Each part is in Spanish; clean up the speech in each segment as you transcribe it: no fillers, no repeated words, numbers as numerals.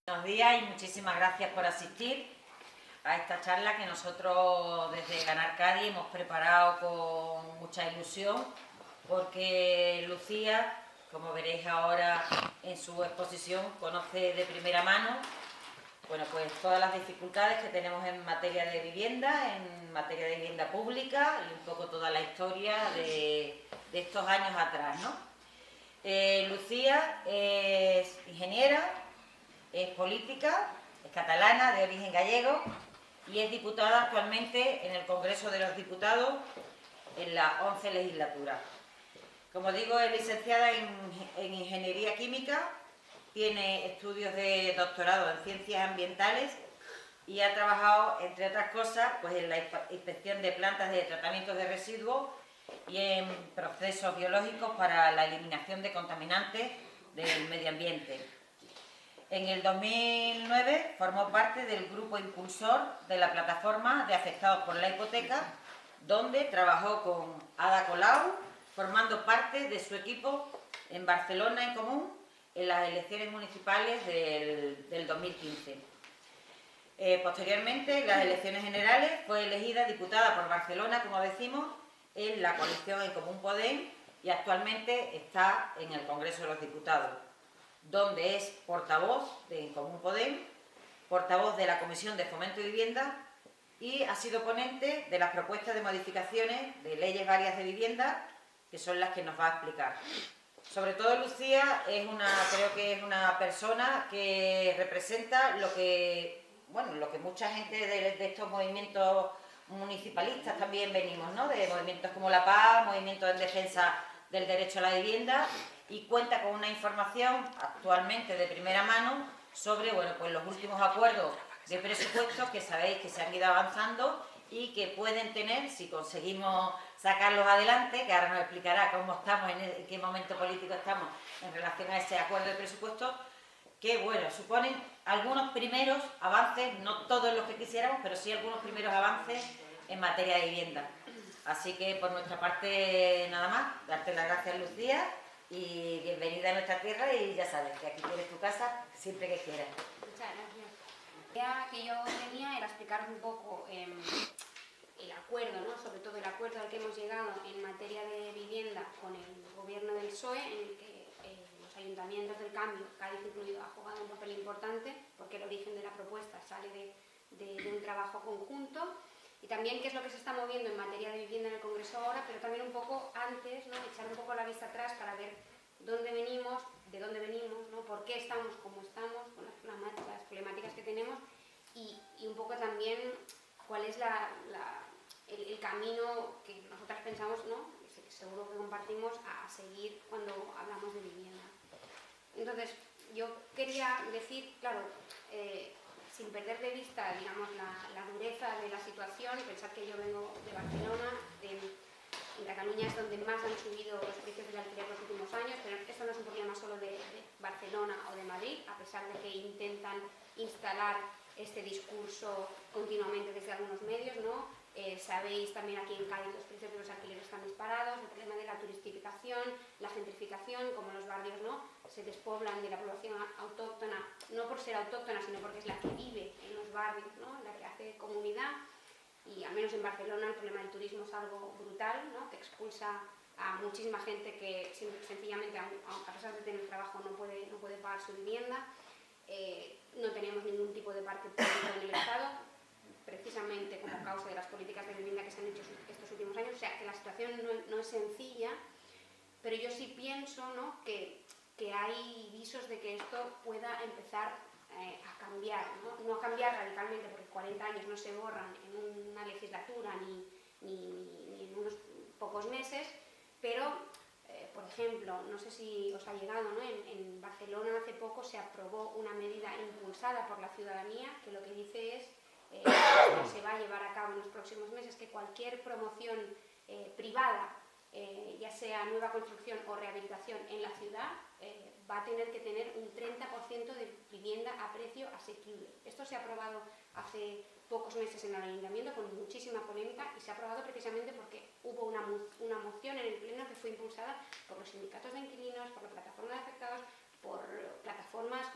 Buenos días y muchísimas gracias por asistir a esta charla que nosotros desde Ganar Cádiz hemos preparado con mucha ilusión, porque Lucía, como veréis ahora en su exposición, conoce de primera mano pues todas las dificultades que tenemos en materia de vivienda pública, y un poco toda la historia de estos años atrás, ¿no? Lucía es ingeniera, es política, es catalana, de origen gallego, y es diputada actualmente en el Congreso de los Diputados en la 11 legislatura. Como digo, es licenciada en Ingeniería Química, tiene estudios de doctorado en Ciencias Ambientales y ha trabajado, entre otras cosas, pues en la inspección de plantas de tratamiento de residuos y en procesos biológicos para la eliminación de contaminantes del medio ambiente. En el 2009 formó parte del grupo impulsor de la plataforma de afectados por la hipoteca, donde trabajó con Ada Colau, formando parte de su equipo en Barcelona en Común en las elecciones municipales del 2015. Posteriormente, en las elecciones generales, fue elegida diputada por Barcelona, como decimos, en la coalición En Común Podem, y actualmente está en el Congreso de los Diputados, donde es portavoz de En Común Podem, portavoz de la Comisión de Fomento y Vivienda, y ha sido ponente de las propuestas de modificaciones de leyes varias de vivienda, que son las que nos va a explicar. Sobre todo Lucía creo que es una persona que representa lo que mucha gente de estos movimientos municipalistas también venimos, ¿no? De movimientos como La Paz, movimientos en defensa del derecho a la vivienda, y cuenta con una información actualmente de primera mano sobre los últimos acuerdos de presupuestos que sabéis que se han ido avanzando y que pueden tener, si conseguimos sacarlos adelante, que ahora nos explicará cómo estamos, en qué momento político estamos en relación a ese acuerdo de presupuestos, que suponen algunos primeros avances, no todos los que quisiéramos, pero sí algunos primeros avances en materia de vivienda. Así que por nuestra parte nada más, darte las gracias, Lucía, y bienvenida a nuestra tierra, y ya sabes que aquí tienes tu casa siempre que quieras. Muchas gracias. La idea que yo tenía era explicaros un poco el acuerdo, ¿no? Sobre todo el acuerdo al que hemos llegado en materia de vivienda con el gobierno del PSOE, en el que los ayuntamientos del cambio, Cádiz incluido, ha jugado un papel importante, porque el origen de la propuesta sale de un trabajo conjunto, y también qué es lo que se está moviendo en materia de vivienda en el Congreso ahora, pero también un poco antes, ¿no? Echar un poco la vista atrás para ver dónde venimos, de dónde venimos, ¿no? Por qué estamos como estamos, con las problemáticas que tenemos, y un poco también cuál es el camino que nosotras pensamos, ¿no? Seguro que compartimos, a seguir cuando hablamos de vivienda. Entonces, yo quería decir, claro, sin perder de vista, digamos, la dureza de la situación, y pensar que yo vengo de Barcelona, en Cataluña es donde más han subido los precios del alquiler los últimos años, pero esto no es un problema solo de Barcelona o de Madrid, a pesar de que intentan instalar este discurso continuamente desde algunos medios, ¿no? Sabéis también aquí en Cádiz los precios de los alquileres están disparados, el problema de la turistificación, la gentrificación, como los barrios, ¿no? Se despoblan de la población autóctona, no por ser autóctona, sino porque es la que vive en los barrios, ¿no? La que hace comunidad. Y al menos en Barcelona el problema del turismo es algo brutal, ¿no? Que expulsa a muchísima gente que sencillamente, a pesar de tener trabajo, no puede pagar su vivienda. No tenemos ningún tipo de parque público en el Estado, precisamente como causa de las políticas de vivienda que se han hecho estos últimos años. O sea, que la situación no es sencilla, pero yo sí pienso, ¿no? que hay visos de que esto pueda empezar a cambiar, ¿no? A cambiar radicalmente, porque 40 años no se borran en una legislatura ni en unos pocos meses, pero, por ejemplo, no sé si os ha llegado, ¿no? En Barcelona hace poco se aprobó una medida impulsada por la ciudadanía que lo que dice es se va a llevar a cabo en los próximos meses, que cualquier promoción privada, ya sea nueva construcción o rehabilitación en la ciudad, va a tener que tener un 30% de vivienda a precio asequible. Esto se ha aprobado hace pocos meses en el ayuntamiento con muchísima polémica, y se ha aprobado precisamente porque hubo una moción en el pleno que fue impulsada por los sindicatos de inquilinos, por la plataforma de afectados, por plataformas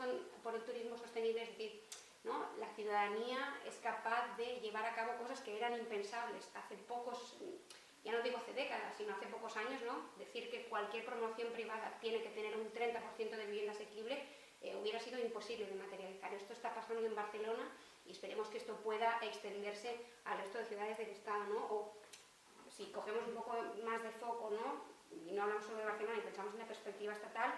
por el turismo sostenible ciudadanía es capaz de llevar a cabo cosas que eran impensables hace pocos, ya no digo hace décadas, sino hace pocos años, ¿no? Decir que cualquier promoción privada tiene que tener un 30% de vivienda asequible hubiera sido imposible de materializar. Esto está pasando en Barcelona y esperemos que esto pueda extenderse al resto de ciudades del Estado, ¿no? O si cogemos un poco más de foco, ¿no? Y no hablamos solo de Barcelona y pensamos en la perspectiva estatal,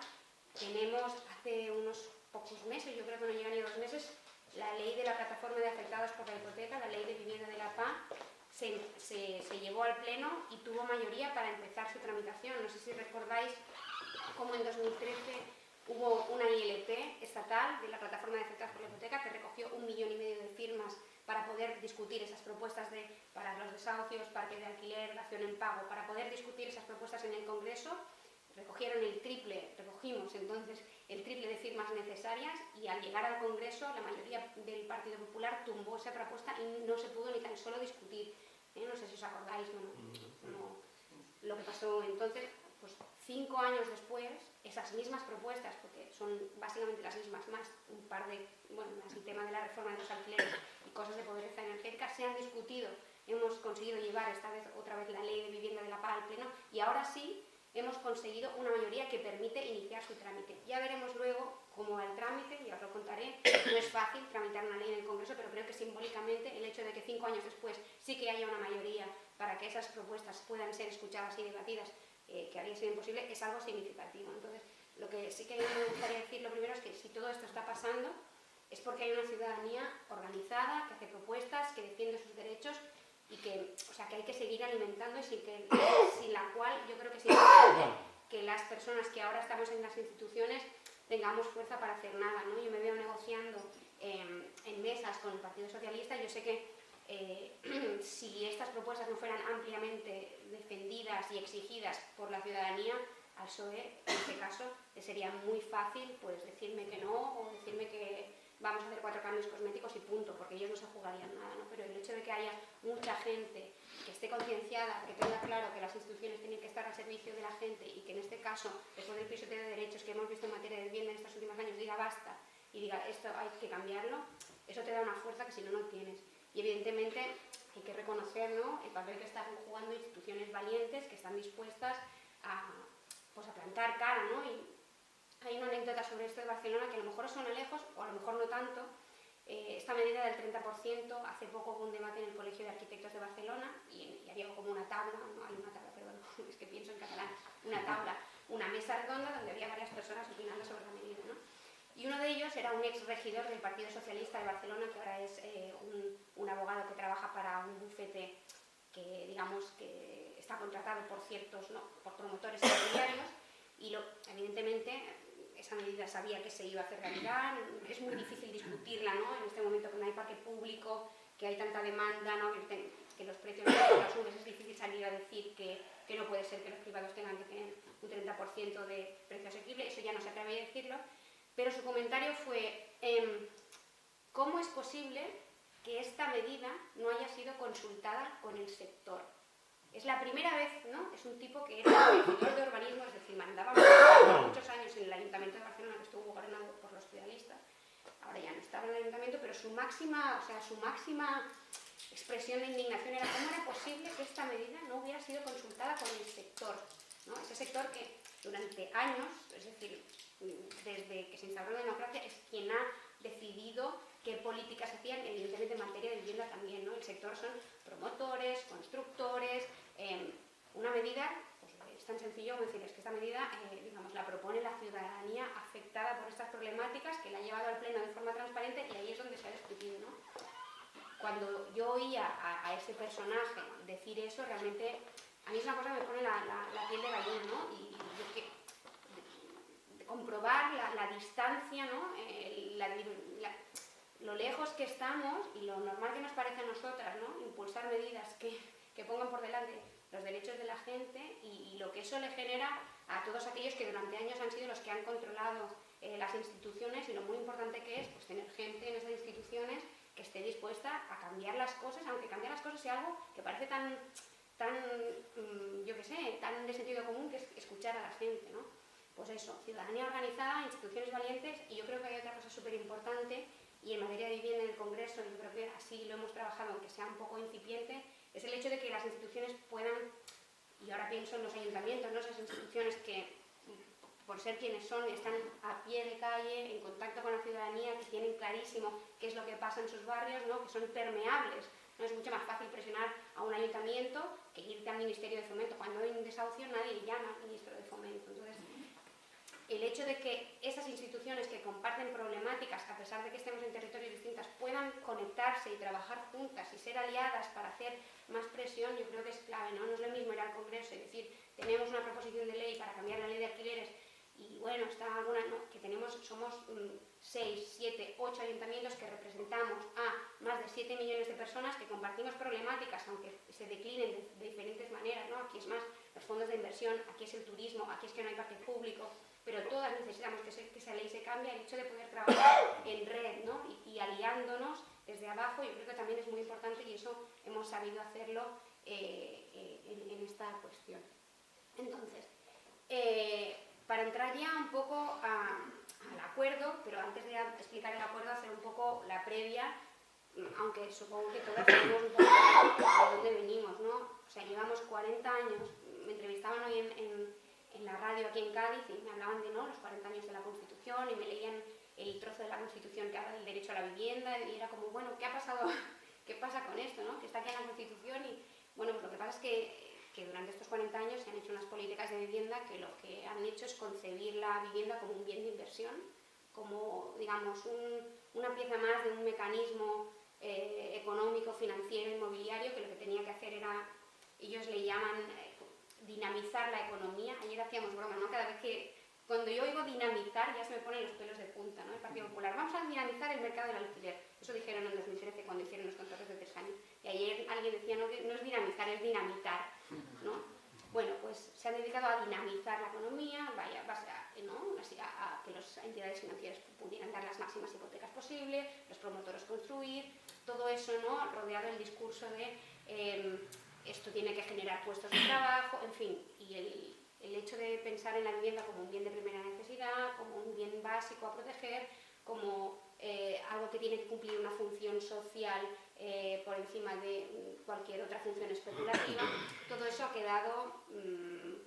tenemos hace unos pocos meses, yo creo que no llega ni a 2 meses, la ley de la plataforma de afectados por la hipoteca, la ley de vivienda de la PA, se llevó al pleno y tuvo mayoría para empezar su tramitación. No sé si recordáis cómo en 2013 hubo una ILP estatal de la plataforma de afectados por la hipoteca que recogió 1,5 millones de firmas para poder discutir esas propuestas para los desahucios, parques de alquiler, dación en pago, para poder discutir esas propuestas en el Congreso. Recogimos entonces el triple de firmas necesarias y al llegar al Congreso la mayoría del Partido Popular tumbó esa propuesta y no se pudo ni tan solo discutir. No sé si os acordáis, lo que pasó entonces. Pues 5 años después, esas mismas propuestas, porque son básicamente las mismas, más un par de, más el tema de la reforma de los alquileres y cosas de pobreza energética, se han discutido. Hemos conseguido llevar otra vez la ley de vivienda de la PA al pleno y ahora sí hemos conseguido una mayoría que permite iniciar su trámite. Ya veremos luego cómo va el trámite, ya os lo contaré. No es fácil tramitar una ley en el Congreso, pero creo que simbólicamente el hecho de que 5 años después sí que haya una mayoría para que esas propuestas puedan ser escuchadas y debatidas, que habría sido imposible, es algo significativo. Entonces, lo que sí que me gustaría decir lo primero es que si todo esto está pasando es porque hay una ciudadanía organizada, que hace propuestas, que defiende sus derechos y que, que hay que seguir alimentando y sin la cual yo creo que es importante que las personas que ahora estamos en las instituciones tengamos fuerza para hacer nada, ¿no? Yo me veo negociando en mesas con el Partido Socialista. Yo sé que si estas propuestas no fueran ampliamente defendidas y exigidas por la ciudadanía, al PSOE, en este caso, le sería muy fácil pues decirme que no o decirme que vamos a hacer 4 cambios cosméticos y punto, porque ellos no se jugarían nada, ¿no? Pero el hecho de que haya mucha gente que esté concienciada, que tenga claro que las instituciones tienen que estar al servicio de la gente y que en este caso, después del pisoteo de derechos que hemos visto en materia de vivienda en estos últimos años, diga basta y diga esto hay que cambiarlo, eso te da una fuerza que si no, no tienes. Y evidentemente hay que reconocer, ¿no?, el papel que están jugando instituciones valientes que están dispuestas a plantar cara, ¿no? Y hay una anécdota sobre esto de Barcelona que a lo mejor os suena lejos o a lo mejor no tanto. Esta medida del 30%, hace poco hubo un debate en el Colegio de Arquitectos de Barcelona y había como una tabla, no hay una tabla, perdón, es que pienso en catalán, una tabla, una mesa redonda donde había varias personas opinando sobre la medida, ¿no? Y uno de ellos era un ex regidor del Partido Socialista de Barcelona, que ahora es un abogado que trabaja para un bufete que, digamos, que está contratado por por promotores inmobiliarios, y evidentemente esa medida sabía que se iba a hacer realidad. Es muy difícil discutirla, ¿no?, en este momento que no hay parque público, que hay tanta demanda, ¿no?, que los precios no los subes, es difícil salir a decir que no puede ser que los privados tengan que tener un 30% de precio asequible. Eso ya no se atreve a decirlo. Pero su comentario fue, ¿cómo es posible que esta medida no haya sido consultada con el sector? Es la primera vez, ¿no? Es un tipo que era regidor de urbanismo, es decir, mandaba muchos años en el Ayuntamiento de Barcelona, que estuvo gobernado por los socialistas. Ahora ya no estaba en el Ayuntamiento, pero su máxima expresión de indignación era cómo era posible que esta medida no hubiera sido consultada con el sector, ¿no? Ese sector que durante años, es decir, desde que se instauró la democracia, es quien ha decidido qué políticas hacían, evidentemente en materia de vivienda también, ¿no? El sector son promotores, constructores. Una medida, pues es tan sencillo como decir, es que esta medida, digamos, la propone la ciudadanía afectada por estas problemáticas, que la ha llevado al pleno de forma transparente, y ahí es donde se ha discutido, ¿no? Cuando yo oía a ese personaje decir eso, realmente a mí es una cosa que me pone la piel de gallina, ¿no? Y yo que comprobar la distancia, ¿no?, lo lejos que estamos y lo normal que nos parece a nosotras, ¿no?, impulsar medidas que pongan por delante los derechos de la gente y lo que eso le genera a todos aquellos que durante años han sido los que han controlado las instituciones, y lo muy importante que es pues, tener gente en esas instituciones que esté dispuesta a cambiar las cosas, aunque cambiar las cosas sea algo que parece tan yo qué sé, tan de sentido común, que es escuchar a la gente, ¿no? Pues eso, ciudadanía organizada, instituciones valientes, y yo creo que hay otra cosa súper importante, y en materia de vivienda en el Congreso, yo creo que así lo hemos trabajado, aunque sea un poco incipiente, es el hecho de que las instituciones puedan, y ahora pienso en los ayuntamientos, ¿no? Esas instituciones que, por ser quienes son, están a pie de calle, en contacto con la ciudadanía, que tienen clarísimo qué es lo que pasa en sus barrios, ¿no? Que son permeables. No es mucho más fácil presionar a un ayuntamiento que irte al Ministerio de Fomento. Cuando hay un desahucio nadie le llama al Ministro de Fomento. Entonces, el hecho de que esas instituciones que comparten problemáticas, a pesar de que estemos en territorios distintos, puedan conectarse y trabajar juntas y ser aliadas para hacer más presión, yo creo que es clave, ¿no? No es lo mismo ir al Congreso y decir, tenemos una proposición de ley para cambiar la ley de alquileres y bueno, está alguna, no, que somos 6, 7, 8 ayuntamientos que representamos a más de 7 millones de personas que compartimos problemáticas, aunque se declinen de diferentes maneras, ¿no? Aquí es más los fondos de inversión, aquí es el turismo, aquí es que no hay parque público, pero todas necesitamos que esa ley se cambie. El hecho de poder trabajar en red, ¿no? y aliándonos desde abajo, yo creo que también es muy importante y eso hemos sabido hacerlo en esta cuestión. Entonces, para entrar ya un poco al acuerdo, pero antes de explicar el acuerdo, hacer un poco la previa, aunque supongo que todas sabemos un poco de dónde venimos, ¿no? O sea, llevamos 40 años, me entrevistaban hoy en la radio aquí en Cádiz y me hablaban de, ¿no?, los 40 años de la Constitución y me leían el trozo de la Constitución que habla del derecho a la vivienda y era como, bueno, ¿qué ha pasado? ¿Qué pasa con esto, no? Que está aquí en la Constitución y, bueno, pues lo que pasa es que durante estos 40 años se han hecho unas políticas de vivienda que lo que han hecho es concebir la vivienda como un bien de inversión, como, digamos, una pieza más de un mecanismo económico, financiero, inmobiliario, que lo que tenía que hacer era, ellos le llaman dinamizar la economía. Ayer hacíamos broma, ¿no? Cada vez que, cuando yo oigo dinamizar, ya se me ponen los pelos de punta, ¿no? El Partido Popular, vamos a dinamizar el mercado del alquiler. Eso dijeron en 2013 cuando hicieron los contratos de 3 años. Y ayer alguien decía, no es dinamizar, es dinamitar, ¿no? Bueno, pues se han dedicado a dinamizar la economía, ¿no? a que las entidades financieras pudieran dar las máximas hipotecas posibles, los promotores construir, todo eso, ¿no? Rodeado del discurso de esto tiene que generar puestos de trabajo, en fin, y el hecho de pensar en la vivienda como un bien de primera necesidad, como un bien básico a proteger, como algo que tiene que cumplir una función social por encima de cualquier otra función especulativa, todo eso ha quedado,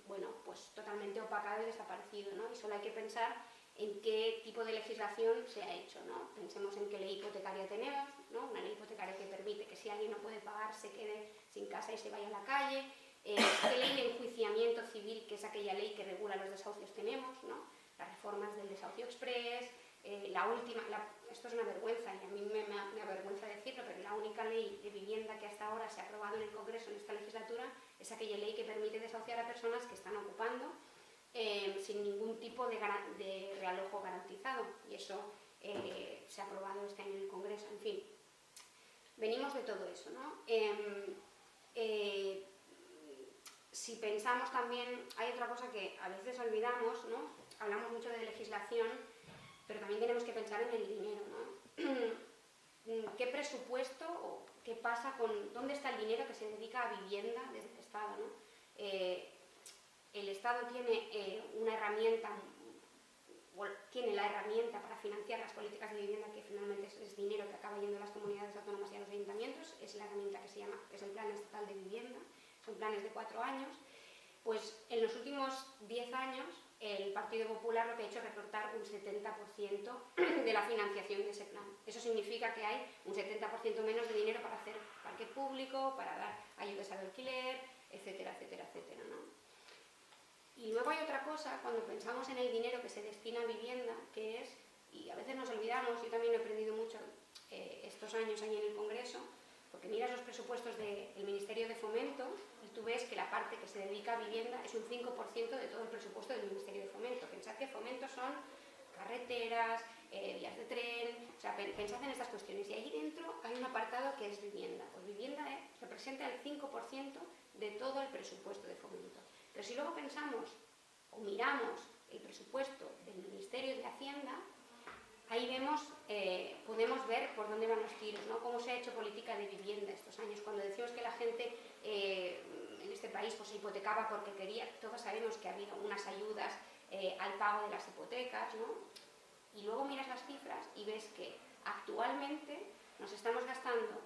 bueno, pues totalmente opacado y desaparecido, ¿no? Y solo hay que pensar en qué tipo de legislación se ha hecho, ¿no? Pensemos en qué ley hipotecaria tenemos, ¿no? Una ley hipotecaria que permite que si alguien no puede pagar se quede sin casa y se vaya a la calle, qué ley de enjuiciamiento civil, que es aquella ley que regula los desahucios, tenemos, ¿no? Las reformas del desahucio express, la última, esto es una vergüenza y a mí me avergüenza decirlo, pero la única ley de vivienda que hasta ahora se ha aprobado en el Congreso en esta legislatura es aquella ley que permite desahuciar a personas que están ocupando sin ningún tipo de realojo garantizado, y eso se ha aprobado este año en el Congreso. En fin, venimos de todo eso, ¿no? Si pensamos también, hay otra cosa que a veces olvidamos, ¿no? Hablamos mucho de legislación, pero también tenemos que pensar en el dinero, ¿no? ¿Qué presupuesto o qué pasa con dónde está el dinero que se dedica a vivienda desde el Estado, ¿no? El Estado tiene una herramienta, tiene la herramienta para financiar las políticas de vivienda, que finalmente es dinero que acaba yendo a las comunidades autónomas y a los ayuntamientos, es la herramienta que se llama, que es el Plan Estatal de Vivienda, son planes de 4 años. Pues en los últimos 10 años el Partido Popular lo que ha hecho es recortar un 70% de la financiación de ese plan. Eso significa que hay un 70% menos de dinero para hacer parque público, para dar ayudas al alquiler, etcétera, etcétera, etcétera, ¿no? Y luego hay otra cosa, cuando pensamos en el dinero que se destina a vivienda, que es, y a veces nos olvidamos, yo también he aprendido mucho estos años ahí en el Congreso, porque miras los presupuestos del Ministerio de Fomento y tú ves que la parte que se dedica a vivienda es un 5% de todo el presupuesto del Ministerio de Fomento. Pensad que Fomento son carreteras, vías de tren, o sea, pensad en estas cuestiones. Y ahí dentro hay un apartado que es vivienda. Pues vivienda representa el 5% de todo el presupuesto de Fomento. Pero si luego pensamos o miramos el presupuesto del Ministerio de Hacienda, ahí podemos ver por dónde van los tiros, ¿no? Cómo se ha hecho política de vivienda estos años. Cuando decimos que la gente en este país pues, se hipotecaba porque quería, todos sabemos que ha habido unas ayudas al pago de las hipotecas, ¿no? Y luego miras las cifras y ves que Actualmente nos estamos gastando,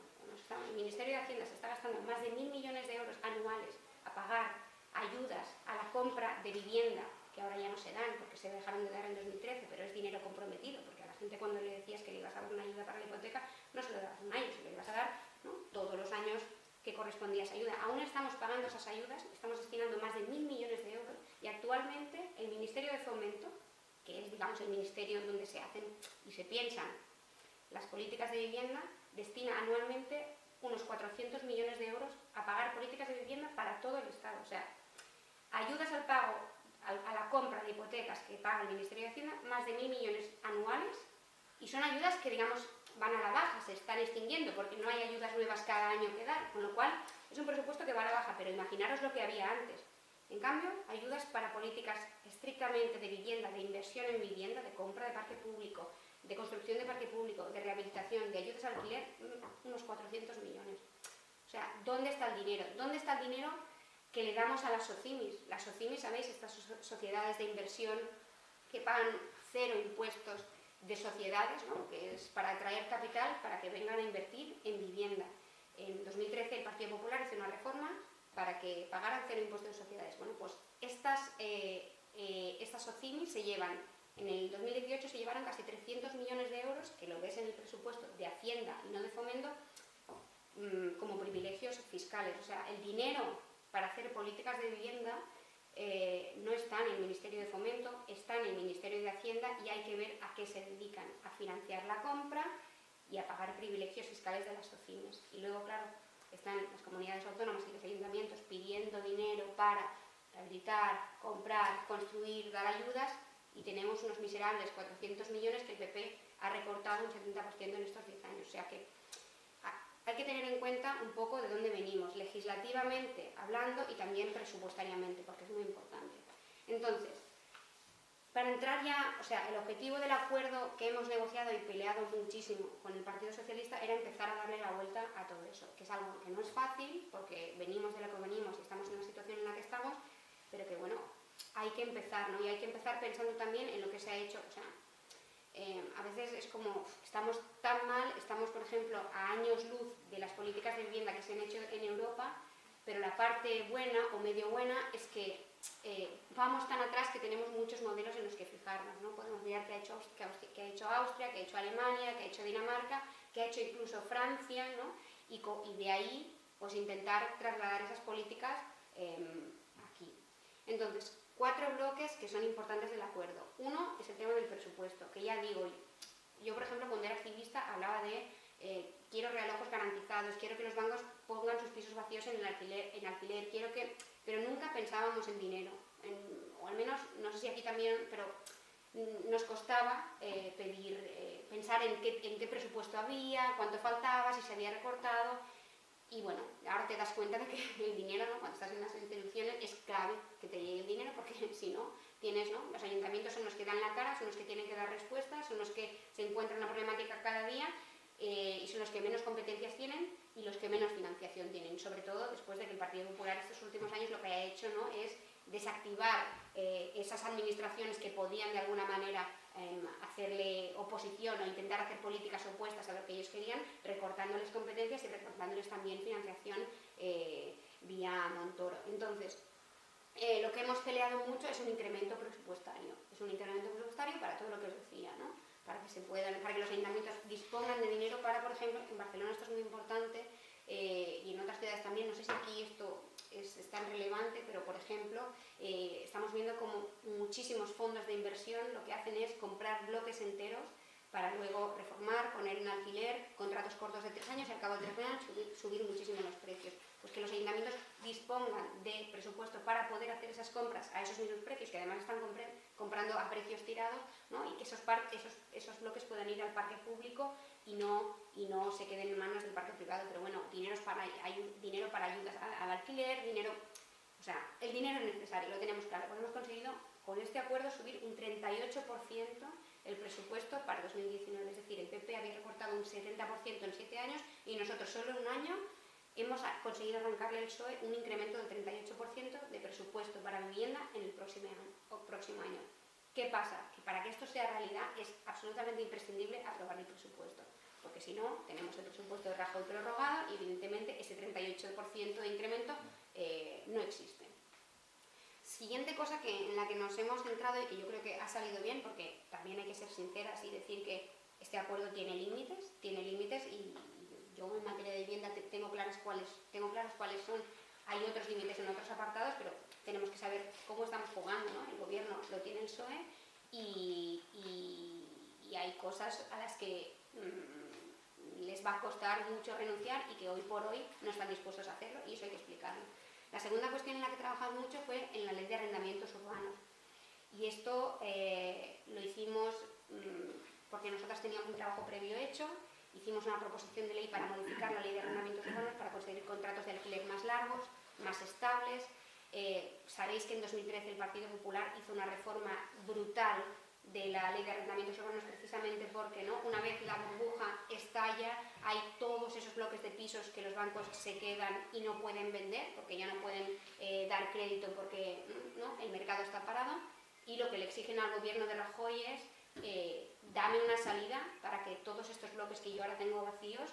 el Ministerio de Hacienda se está gastando más de 1.000 millones de euros anuales a pagar ayudas a la compra de vivienda, que ahora ya no se dan porque se dejaron de dar en 2013, pero es dinero comprometido, porque a la gente cuando le decías que le ibas a dar una ayuda para la hipoteca, no se lo dabas un año, se lo ibas a dar, ¿no?, todos los años que correspondía a esa ayuda. Aún estamos pagando esas ayudas, estamos destinando más de 1.000 millones de euros y actualmente el Ministerio de Fomento, que es, digamos, el ministerio donde se hacen y se piensan las políticas de vivienda, destina anualmente unos 400 millones de euros a pagar políticas de vivienda para todo el Estado. O sea, ayudas al pago, a la compra de hipotecas que paga el Ministerio de Hacienda, más de 1.000 millones anuales, y son ayudas que, digamos, van a la baja, se están extinguiendo porque no hay ayudas nuevas cada año que dar, con lo cual es un presupuesto que va a la baja, pero imaginaros lo que había antes. En cambio, ayudas para políticas estrictamente de vivienda, de inversión en vivienda, de compra de parque público, de construcción de parque público, de rehabilitación, de ayudas al alquiler, unos 400 millones. O sea, ¿dónde está el dinero? ¿Dónde está el dinero que le damos a las SOCIMIs? Las SOCIMIs, ¿sabéis? Estas sociedades de inversión que pagan 0 impuestos de sociedades, ¿no?, que es para atraer capital para que vengan a invertir en vivienda. En 2013 el Partido Popular hizo una reforma para que pagaran 0 impuestos de sociedades. Bueno, pues estas SOCIMIs se llevan, en el 2018 se llevaron casi 300 millones de euros, que lo ves en el presupuesto de Hacienda y no de Fomento, como privilegios fiscales. O sea, el dinero para hacer políticas de vivienda no está en el Ministerio de Fomento, está en el Ministerio de Hacienda, y hay que ver a qué se dedican: a financiar la compra y a pagar privilegios fiscales de las SOCIMIs. Y luego, claro, están las comunidades autónomas y los ayuntamientos pidiendo dinero para rehabilitar, comprar, construir, dar ayudas, y tenemos unos miserables 400 millones que el PP ha recortado un 70% en estos 10 años. O sea que hay que tener en cuenta un poco de dónde venimos, legislativamente hablando y también presupuestariamente, porque es muy importante. Entonces, para entrar ya, o sea, el objetivo del acuerdo que hemos negociado y peleado muchísimo con el Partido Socialista era empezar a darle la vuelta a todo eso, que es algo que no es fácil, porque venimos de lo que venimos y estamos en la situación en la que estamos, pero que, bueno, hay que empezar, ¿no? Y hay que empezar pensando también en lo que se ha hecho. O sea, a veces es como, estamos tan mal, estamos, por ejemplo, a años luz de las políticas de vivienda que se han hecho en Europa, pero la parte buena o medio buena es que vamos tan atrás que tenemos muchos modelos en los que fijarnos, ¿no? Podemos mirar qué ha hecho Austria, qué ha hecho Alemania, qué ha hecho Dinamarca, qué ha hecho incluso Francia, ¿no? Y de ahí, pues, intentar trasladar esas políticas aquí. Entonces, 4 bloques que son importantes del acuerdo. Uno es el tema del presupuesto, que ya digo, yo, por ejemplo, cuando era activista hablaba de quiero realojos garantizados, quiero que los bancos pongan sus pisos vacíos en alquiler, quiero que... Pero nunca pensábamos en dinero, o al menos, no sé si aquí también, pero nos costaba pensar en qué presupuesto había, cuánto faltaba, si se había recortado. Y bueno, ahora te das cuenta de que el dinero, ¿no?, cuando estás en las instituciones, es clave que te llegue el dinero, porque si no, tienes, ¿no?, los ayuntamientos son los que dan la cara, son los que tienen que dar respuestas, son los que se encuentran la problemática cada día, y son los que menos competencias tienen y los que menos financiación tienen, sobre todo después de que el Partido Popular estos últimos años lo que ha hecho, ¿no?, es desactivar esas administraciones que podían de alguna manera hacerle oposición o intentar hacer políticas opuestas a lo que ellos querían, recortándoles competencias y recortándoles también financiación vía Montoro. Entonces, lo que hemos peleado mucho es un incremento presupuestario. Es un incremento presupuestario para todo lo que os decía, ¿no? Para que los ayuntamientos dispongan de dinero para, por ejemplo, en Barcelona esto es muy importante, y en otras ciudades también, no sé si aquí esto es tan relevante, pero por ejemplo, estamos viendo como muchísimos fondos de inversión lo que hacen es comprar bloques enteros para luego reformar, poner en alquiler, contratos cortos de 3 años y al cabo de 3 años subir muchísimo los precios. Pues que los ayuntamientos dispongan de presupuesto para poder hacer esas compras a esos mismos precios, que además están comprando a precios tirados, ¿no? Y que esos bloques puedan ir al parque público y no se queden en manos del parque privado. Pero bueno, hay dinero para ayudas al alquiler, dinero... O sea, el dinero es necesario, lo tenemos claro. Pues hemos conseguido con este acuerdo subir un 38% el presupuesto para 2019, es decir, el PP había recortado un 70% en 7 años y nosotros solo en un año hemos conseguido arrancarle al PSOE un incremento del 38% de presupuesto para vivienda en el próximo año. ¿Qué pasa? Que para que esto sea realidad es absolutamente imprescindible aprobar el presupuesto, porque si no, tenemos el presupuesto de Rajoy prorrogado y evidentemente ese 38% de incremento no existe. Siguiente cosa en la que nos hemos centrado y que yo creo que ha salido bien, porque también hay que ser sinceras y decir que este acuerdo tiene límites y yo en materia de vivienda tengo claros cuáles son. Hay otros límites en otros apartados, pero tenemos que saber cómo estamos jugando, ¿no? El gobierno lo tiene el PSOE y hay cosas a las que les va a costar mucho renunciar y que hoy por hoy no están dispuestos a hacerlo, y eso hay que explicarlo. La segunda cuestión en la que trabajamos mucho fue en la ley de arrendamientos urbanos, y esto lo hicimos porque nosotras teníamos un trabajo previo hecho. Hicimos una proposición de ley para modificar la ley de arrendamientos urbanos para conseguir contratos de alquiler más largos, más estables. Sabéis que en 2013 el Partido Popular hizo una reforma brutal de la ley de arrendamientos urbanos precisamente porque, ¿no?, una vez la burbuja estalla, hay todos esos bloques de pisos que los bancos se quedan y no pueden vender porque ya no pueden dar crédito porque, ¿no?, el mercado está parado, y lo que le exigen al gobierno de Rajoy es dame una salida para que todos estos bloques que yo ahora tengo vacíos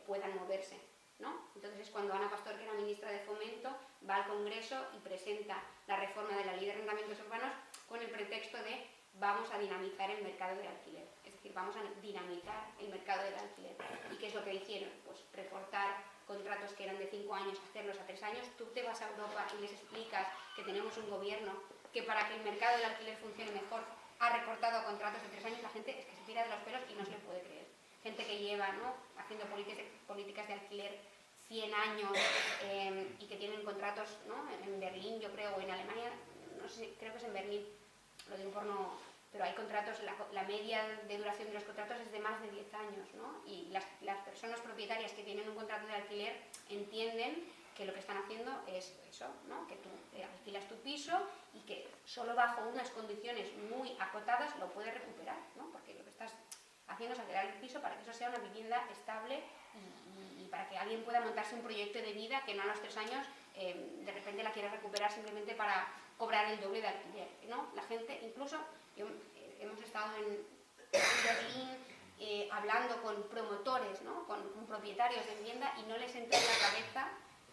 puedan moverse, ¿no? Entonces es cuando Ana Pastor, que era ministra de Fomento, va al Congreso y presenta la reforma de la ley de arrendamientos urbanos con el pretexto de vamos a dinamizar el mercado del alquiler, es decir, vamos a dinamitar el mercado del alquiler. ¿Y qué es lo que hicieron? Pues recortar contratos que eran de 5 años, hacerlos a 3 años. Tú te vas a Europa y les explicas que tenemos un gobierno que para que el mercado del alquiler funcione mejor ha recortado contratos de 3 años, la gente es que se tira de los pelos y no se le puede creer. Gente que lleva, ¿no?, haciendo políticas de alquiler 100 años y que tienen contratos, ¿no?, en Berlín, yo creo, o en Alemania, no sé, creo que es en Berlín, lo digo por no, pero hay contratos, la media de duración de los contratos es de más de 10 años, ¿no? Y las personas propietarias que tienen un contrato de alquiler entienden que lo que están haciendo es eso, ¿no?, que tú alquilas tu piso y que solo bajo unas condiciones muy acotadas lo puedes recuperar, ¿no?, porque lo que estás haciendo es alquilar el piso para que eso sea una vivienda estable y para que alguien pueda montarse un proyecto de vida que no a los 3 años de repente la quiere recuperar simplemente para cobrar el doble de alquiler, ¿no? La gente, incluso, hemos estado en Berlín hablando con promotores, ¿no?, con propietarios de vivienda, y no les entra en la cabeza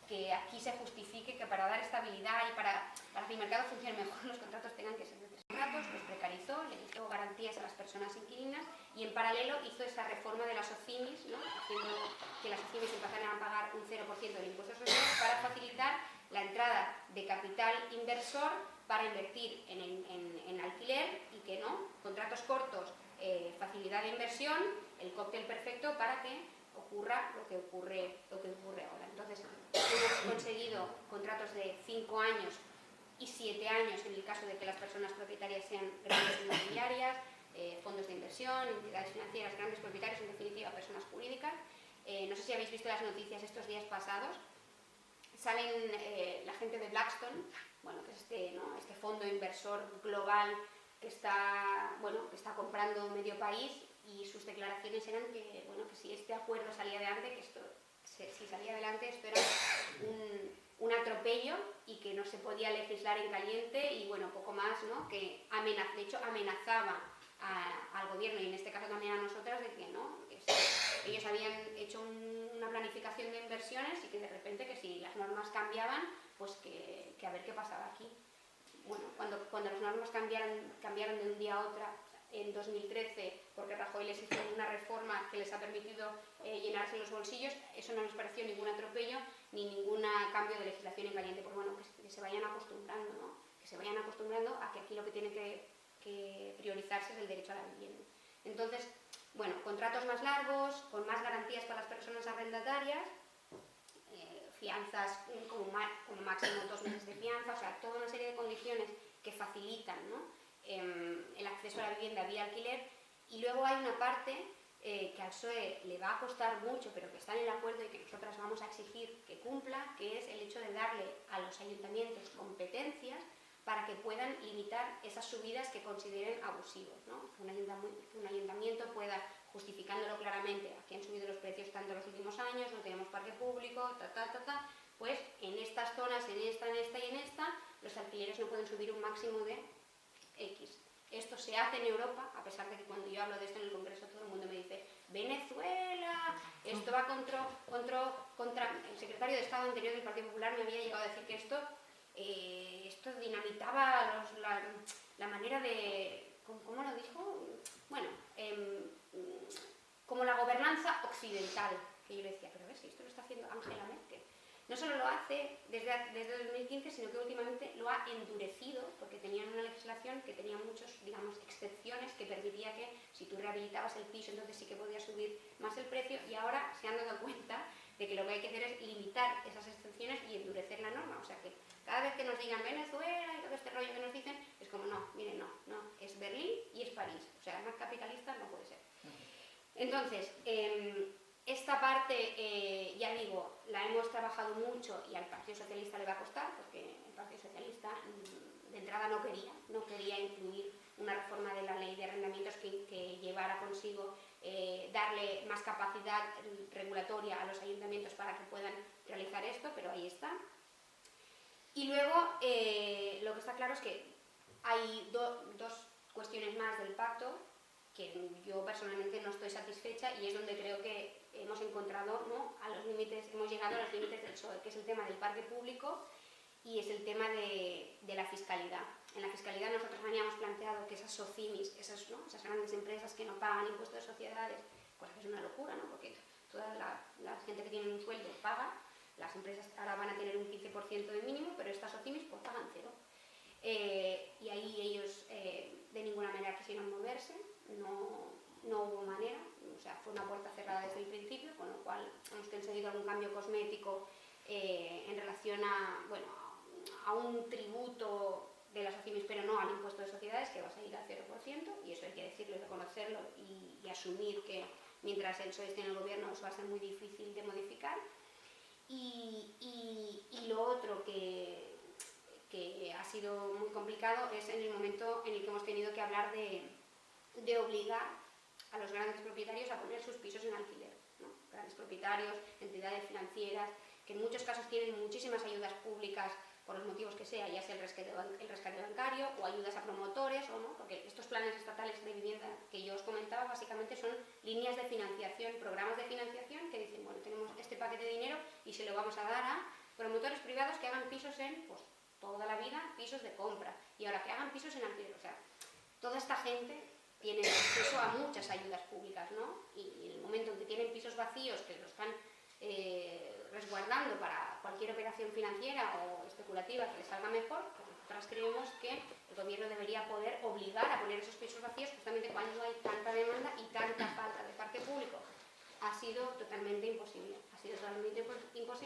que aquí se justifique que para dar estabilidad y para que el mercado funcione mejor los contratos tengan que ser de 3 contratos. Los precarizó, le dio garantías a las personas inquilinas y en paralelo hizo esa reforma de las OCIMIs, ¿no?, haciendo que las OCIMIs empezaran a pagar un 0% del impuesto social para facilitar la entrada de capital inversor para invertir en alquiler y que no, contratos cortos, facilidad de inversión, el cóctel perfecto para que ocurra lo que ocurre ahora. Entonces, hemos conseguido contratos de 5 años y 7 años en el caso de que las personas propietarias sean grandes inmobiliarias, fondos de inversión, entidades financieras, grandes propietarios, en definitiva, personas jurídicas. No sé si habéis visto las noticias estos días pasados. Salen la gente de Blackstone, bueno, que es este fondo inversor global que está comprando medio país, y sus declaraciones eran que, bueno, que si este acuerdo salía adelante, si salía adelante, esto era un atropello y que no se podía legislar en caliente y, bueno, poco más, ¿no?, que de hecho amenazaba al gobierno y en este caso también a nosotras de que, ¿no?, que ellos habían hecho una planificación de inversiones y que de repente que si las normas cambiaban, pues que a ver qué pasaba aquí. Bueno, cuando las normas cambiaron de un día a otro en 2013, porque Rajoy les hizo una reforma que les ha permitido llenarse los bolsillos, eso no nos pareció ningún atropello ni ningún cambio de legislación en caliente. Pues bueno, que se vayan acostumbrando, ¿no?, que se vayan acostumbrando a que aquí lo que tiene que priorizarse es el derecho a la vivienda. Entonces, bueno, contratos más largos, con más garantías para las personas arrendatarias, fianzas como máximo 2 meses de fianza, o sea, toda una serie de condiciones que facilitan, ¿no?, el acceso a la vivienda vía alquiler. Y luego hay una parte que al PSOE le va a costar mucho, pero que está en el acuerdo y que nosotras vamos a exigir que cumpla, que es el hecho de darle a los ayuntamientos competencias para que puedan limitar esas subidas que consideren abusivos, ¿no? Que un ayuntamiento pueda, justificándolo claramente, aquí han subido los precios tanto en los últimos años, no tenemos parque público, pues en estas zonas, en esta y en esta, los alquileres no pueden subir un máximo de X. esto se hace en Europa, a pesar de que cuando yo hablo de esto en el Congreso todo el mundo me dice Venezuela, esto va contra el secretario de Estado anterior del Partido Popular me había llegado a decir que esto dinamitaba la manera de, ¿cómo lo dijo? Bueno, como la gobernanza occidental, que yo le decía, pero a ver si esto lo está haciendo Angela Merkel. No solo lo hace desde 2015, sino que últimamente lo ha endurecido, porque tenían una legislación que tenía muchas, digamos, excepciones que permitía que si tú rehabilitabas el piso, entonces sí que podías subir más el precio, y ahora se han dado cuenta de que lo que hay que hacer es limitar esas excepciones y endurecer la norma. O sea que cada vez que nos digan Venezuela y todo este rollo que nos dicen, es como no, miren, no, es Berlín y es París. O sea, más capitalista no puede ser. Entonces, esta parte, ya digo, la hemos trabajado mucho y al Partido Socialista le va a costar, porque el Partido Socialista de entrada no quería incluir una reforma de la ley de arrendamientos que llevara consigo darle más capacidad regulatoria a los ayuntamientos para que puedan realizar esto, pero ahí está. Y luego, lo que está claro es que hay dos cuestiones más del pacto que yo personalmente no estoy satisfecha, y es donde creo que hemos encontrado, ¿no?, hemos llegado a los límites del PSOE, que es el tema del parque público y es el tema de la fiscalidad. En la fiscalidad nosotros habíamos planteado que esas SOCIMIs, esas grandes empresas que no pagan impuestos de sociedades, cosa que es una locura, ¿no?, porque toda la gente que tiene un sueldo paga, las empresas ahora van a tener un 15% de mínimo, pero estas SOCIMIs pues pagan cero. Y ahí ellos de ninguna manera quisieron moverse, no hubo manera, o sea, fue una puerta cerrada desde el principio, con lo cual hemos conseguido algún cambio cosmético en relación a un tributo de las SOCIMIs, pero no al impuesto de sociedades, que va a salir al 0%, y eso hay que decirlo y reconocerlo y asumir que mientras el PSOE esté en el gobierno eso va a ser muy difícil de modificar. Y lo otro que ha sido muy complicado es en el momento en el que hemos tenido que hablar de obligar a los grandes propietarios a poner sus pisos en alquiler, ¿no? Grandes propietarios, entidades financieras, que en muchos casos tienen muchísimas ayudas públicas por los motivos que sea, ya sea el rescate bancario o ayudas a promotores o no, porque estos planes estatales de vivienda que yo os comentaba básicamente son líneas de financiación, programas de financiación que dicen, bueno, tenemos este paquete de dinero y se lo vamos a dar a promotores privados que hagan pisos en, pues, toda la vida, pisos de compra, y ahora que hagan pisos en alquiler. O sea, toda esta gente tiene acceso a muchas ayudas públicas, ¿no? Y en el momento en que tienen pisos vacíos que los están resguardando para cualquier operación financiera o especulativa que les salga mejor, pues nosotras creemos que el gobierno debería poder obligar a poner esos pisos vacíos justamente cuando hay tanta demanda y tanta falta de parque público. Ha sido totalmente imposible,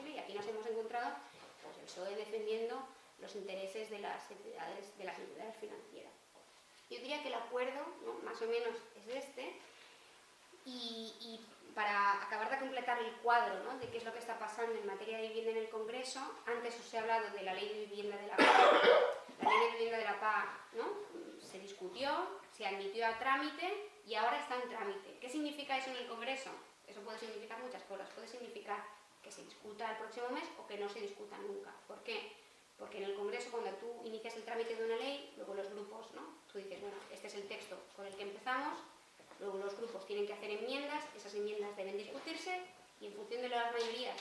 y aquí nos hemos encontrado pues el PSOE defendiendo los intereses de las entidades financieras. Yo diría que el acuerdo, ¿no?, más o menos es este, y para acabar de completar el cuadro, ¿no?, de qué es lo que está pasando en materia de vivienda en el Congreso, antes os he hablado de la ley de vivienda de la PA. La ley de vivienda de la PA, ¿no?, se discutió, se admitió a trámite y ahora está en trámite. ¿Qué significa eso en el Congreso? Eso puede significar muchas cosas. Puede significar que se discuta el próximo mes o que no se discuta nunca. ¿Por qué? Porque en el Congreso, cuando tú inicias el trámite de una ley, luego los grupos, ¿no?, tú dices, bueno, este es el texto con el que empezamos, luego los grupos tienen que hacer enmiendas, esas enmiendas deben discutirse, y en función de las mayorías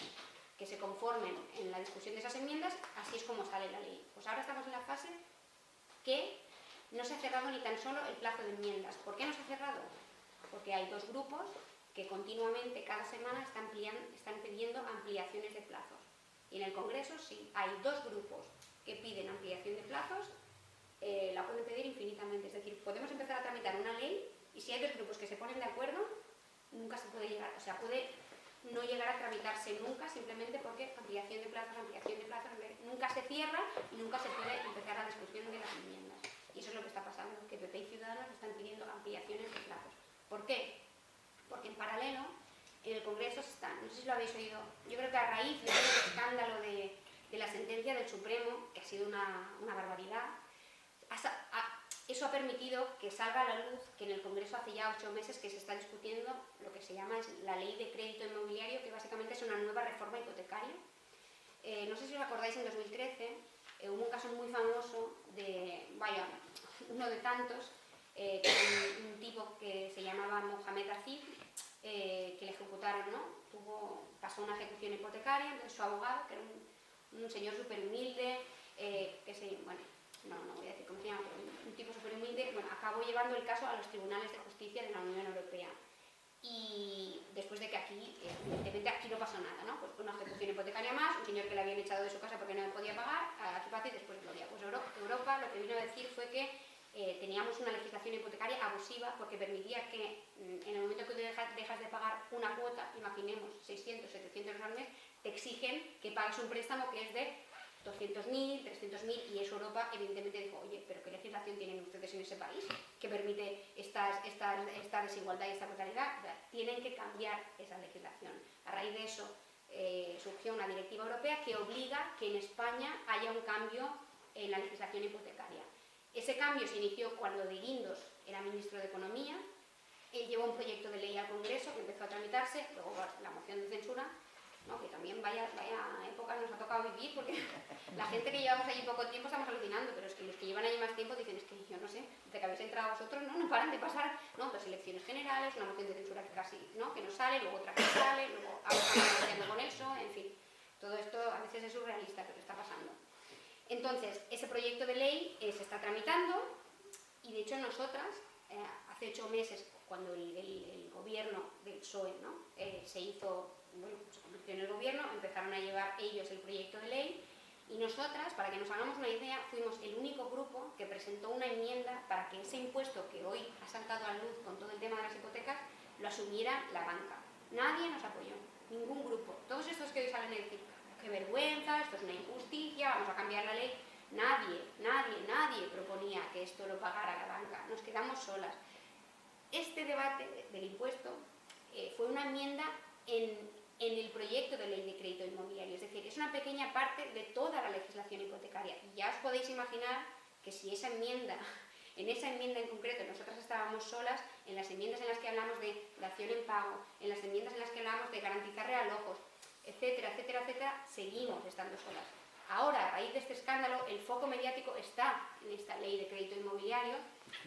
que se conformen en la discusión de esas enmiendas, así es como sale la ley. Pues ahora estamos en la fase que no se ha cerrado ni tan solo el plazo de enmiendas. ¿Por qué no se ha cerrado? Porque hay dos grupos que continuamente, cada semana, están pidiendo ampliaciones de plazos. Y en el Congreso, sí, hay dos grupos que piden ampliación de plazos, la pueden pedir infinitamente. Es decir, podemos empezar a tramitar una ley y si hay dos grupos que se ponen de acuerdo, nunca se puede llegar, o sea, puede no llegar a tramitarse nunca, simplemente porque ampliación de plazos, nunca se cierra y nunca se puede empezar la discusión de las enmiendas. Y eso es lo que está pasando, que PP y Ciudadanos están pidiendo ampliaciones de plazos. ¿Por qué? Porque en paralelo, en el Congreso están, no sé si lo habéis oído, yo creo que a raíz de todo el escándalo de la sentencia del Supremo, que ha sido una barbaridad, eso ha permitido que salga a la luz que en el Congreso hace ya 8 meses que se está discutiendo lo que se llama la Ley de Crédito Inmobiliario, que básicamente es una nueva reforma hipotecaria. No sé si os acordáis, en 2013 hubo un caso muy famoso uno de tantos, con un tipo que se llamaba Mohamed Asif, que le ejecutaron, ¿no? Pasó una ejecución hipotecaria, entonces su abogado, que era un señor súper humilde, bueno, no voy a decir cómo se llama, pero un tipo súper humilde, bueno, acabó llevando el caso a los tribunales de justicia de la Unión Europea. Y después de que aquí, evidentemente aquí no pasó nada, ¿no? Pues una ejecución hipotecaria más, un señor que le habían echado de su casa porque no podía pagar, aquí pasa y después gloria. Pues Europa lo que vino a decir fue que teníamos una legislación hipotecaria abusiva porque permitía que en el momento que tú dejas de pagar una cuota, imaginemos 600, 700 euros al mes, te exigen que pagues un préstamo que es de 200.000, 300.000, y eso Europa evidentemente dijo, oye, pero ¿qué legislación tienen ustedes en ese país que permite esta desigualdad y esta brutalidad? O sea, tienen que cambiar esa legislación. A raíz de eso surgió una directiva europea que obliga que en España haya un cambio en la legislación hipotecaria. Ese cambio se inició cuando de Guindos era ministro de Economía. Él llevó un proyecto de ley al Congreso que empezó a tramitarse, luego la moción de censura, ¿no? Que también vaya época nos ha tocado vivir, porque la gente que llevamos allí poco tiempo estamos alucinando, pero es que los que llevan allí más tiempo dicen, es que yo no sé, desde que habéis entrado vosotros, no paran de pasar, ¿no? Dos elecciones generales, una moción de censura que casi, ¿no? Que no sale, luego otra que sale, luego ahora estamos negociando con eso, en fin, todo esto a veces es surrealista lo que está pasando. Entonces, ese proyecto de ley se está tramitando, y de hecho nosotras, hace 8 meses, cuando el gobierno del PSOE, ¿no? Se hizo, bueno, se convirtió en el gobierno, empezaron a llevar ellos el proyecto de ley, y nosotras, para que nos hagamos una idea, fuimos el único grupo que presentó una enmienda para que ese impuesto que hoy ha saltado a luz con todo el tema de las hipotecas, lo asumiera la banca. Nadie nos apoyó, ningún grupo. Todos estos que hoy salen a decir, qué vergüenza, esto es una injusticia, vamos a cambiar la ley. Nadie proponía que esto lo pagara la banca, nos quedamos solas. Este debate del impuesto fue una enmienda en el proyecto de ley de crédito inmobiliario, es decir, es una pequeña parte de toda la legislación hipotecaria. Y ya os podéis imaginar que si esa enmienda, en esa enmienda en concreto, nosotras estábamos solas, en las enmiendas en las que hablamos de dación en pago, en las enmiendas en las que hablamos de garantizar realojos, etcétera, seguimos estando solas. Ahora, a raíz de este escándalo, el foco mediático está en esta ley de crédito inmobiliario,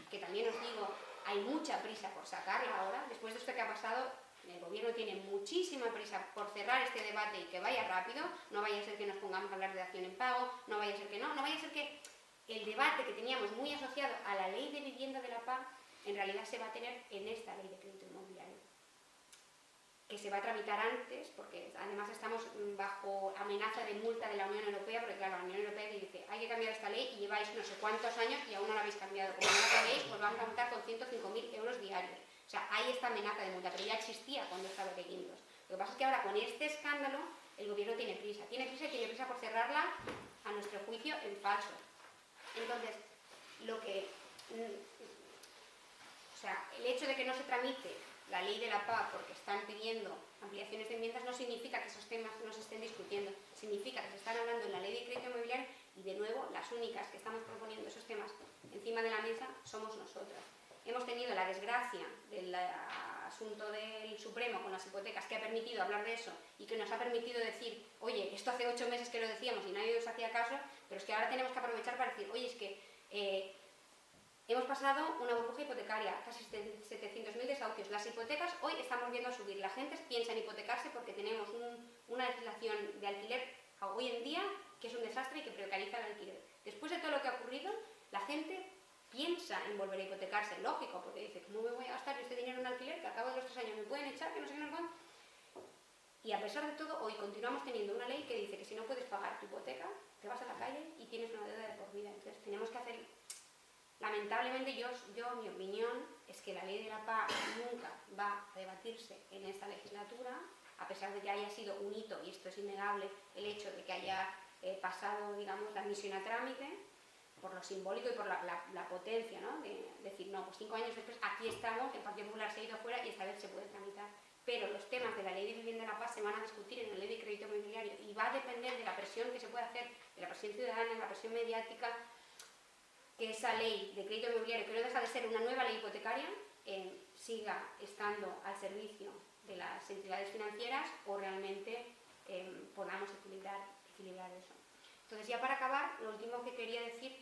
que también os digo, hay mucha prisa por sacarla ahora. Después de esto que ha pasado, el gobierno tiene muchísima prisa por cerrar este debate y que vaya rápido. No vaya a ser que nos pongamos a hablar de dación en pago, no vaya a ser que no vaya a ser que el debate que teníamos muy asociado a la ley de vivienda de la PA, en realidad se va a tener en esta ley de crédito inmobiliario, que se va a tramitar antes, porque además estamos bajo amenaza de multa de la Unión Europea, porque claro, la Unión Europea dice, hay que cambiar esta ley y lleváis no sé cuántos años y aún no la habéis cambiado. Como no la cambiéis, pues vamos a multar con 105.000 euros diarios. O sea, hay esta amenaza de multa, pero ya existía cuando estaba de Guindos. Lo que pasa es que ahora con este escándalo, el gobierno tiene prisa por cerrarla, a nuestro juicio, en falso. Entonces, el hecho de que no se tramite la ley de la PA porque están pidiendo ampliaciones de enmiendas no significa que esos temas no se estén discutiendo, significa que se están hablando en la ley de crédito inmobiliario y de nuevo las únicas que estamos proponiendo esos temas encima de la mesa somos nosotras. Hemos tenido la desgracia del asunto del Supremo con las hipotecas que ha permitido hablar de eso y que nos ha permitido decir, oye, esto hace 8 meses que lo decíamos y nadie nos hacía caso, pero es que ahora tenemos que aprovechar para decir, oye, es que hemos pasado una burbuja hipotecaria, casi 700.000 desahucios. Las hipotecas hoy están volviendo a subir. La gente piensa en hipotecarse porque tenemos una legislación de alquiler hoy en día que es un desastre y que precariza el alquiler. Después de todo lo que ha ocurrido, la gente piensa en volver a hipotecarse, lógico, porque dice, ¿cómo me voy a gastar este dinero en alquiler? Que al cabo de los 3 años me pueden echar, que no sé qué, no sé cuánto. Y a pesar de todo, hoy continuamos teniendo una ley que dice que si no puedes pagar tu hipoteca, te vas a la calle y tienes una deuda de por vida. Entonces tenemos que hacer... Lamentablemente, mi opinión es que la ley de la PA nunca va a debatirse en esta legislatura, a pesar de que haya sido un hito, y esto es innegable, el hecho de que haya pasado, digamos, la admisión a trámite, por lo simbólico y por la potencia, ¿no? De decir, no, pues 5 años después, aquí estamos, el Partido Popular se ha ido fuera y esta vez se puede tramitar. Pero los temas de la ley de vivienda de la paz se van a discutir en la ley de crédito inmobiliario y va a depender de la presión que se pueda hacer, de la presión ciudadana, de la presión mediática, que esa ley de crédito inmobiliario, que no deja de ser una nueva ley hipotecaria, siga estando al servicio de las entidades financieras o realmente podamos equilibrar eso. Entonces, ya para acabar, lo último que quería decir,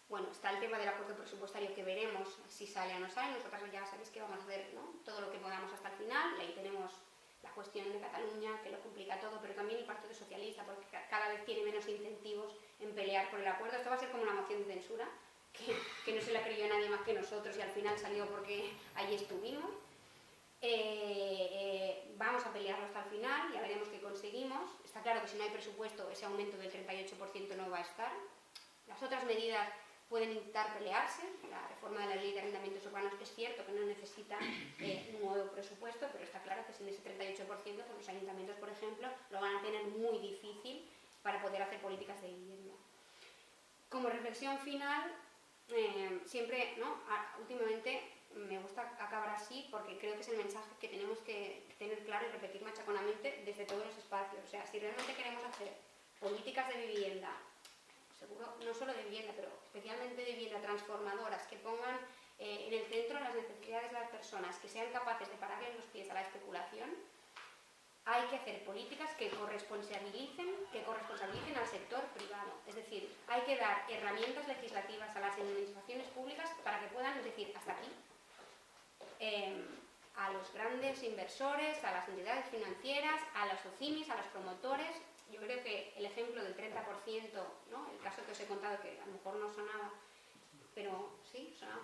Bueno, está el tema del acuerdo presupuestario que veremos si sale o no sale. Nosotras ya sabéis que vamos a hacer, ¿no?, todo lo que podamos hasta el final. Y ahí tenemos la cuestión de Cataluña, que lo complica todo, pero también el Partido Socialista, porque cada vez tiene menos incentivos en pelear por el acuerdo. Esto va a ser como una moción de censura, que no se la creyó nadie más que nosotros y al final salió porque allí estuvimos. Vamos a pelearlo hasta el final, ya veremos qué conseguimos. Está claro que si no hay presupuesto, ese aumento del 38% no va a estar. Las otras medidas pueden intentar pelearse. La reforma de la ley de arrendamientos urbanos es cierto que no necesita un nuevo presupuesto, pero está claro que sin ese 38%, pues los ayuntamientos, por ejemplo, lo van a tener muy difícil para poder hacer políticas de vivienda. Como reflexión final, siempre, ¿no?, últimamente me gusta acabar así porque creo que es el mensaje que tenemos que tener claro y repetir machaconamente desde todos los espacios. O sea, si realmente queremos hacer políticas de vivienda, seguro, no solo de vivienda, pero especialmente de vivienda transformadoras, que pongan en el centro las necesidades de las personas, que sean capaces de pararle los pies a la especulación, hay que hacer políticas que corresponsabilicen al sector privado. Es decir, hay que dar herramientas legislativas a las administraciones públicas para que puedan decir hasta aquí. A los grandes inversores, a las entidades financieras, a los OCIMIs, a los promotores. Yo creo que el ejemplo del 30%, ¿no?, el caso que os he contado, que a lo mejor no sonaba, pero sí, sonaba.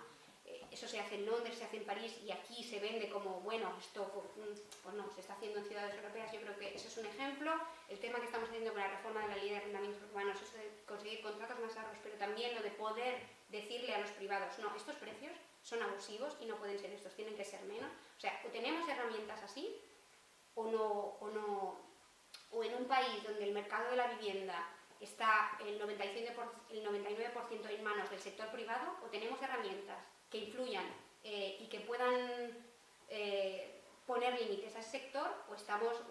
Eso se hace en Londres, se hace en París y aquí se vende como, bueno, esto pues no, se está haciendo en ciudades europeas. Yo creo que eso es un ejemplo. El tema que estamos haciendo con la reforma de la ley de arrendamientos urbanos es de conseguir contratos más ahorros, pero también lo de poder decirle a los privados, no, estos precios son abusivos y no pueden ser estos, tienen que ser menos. O sea, o tenemos herramientas así o en un país donde el mercado de la vivienda está el 99% en manos del sector privado, o tenemos herramientas que influyan y que puedan poner límites a ese sector, o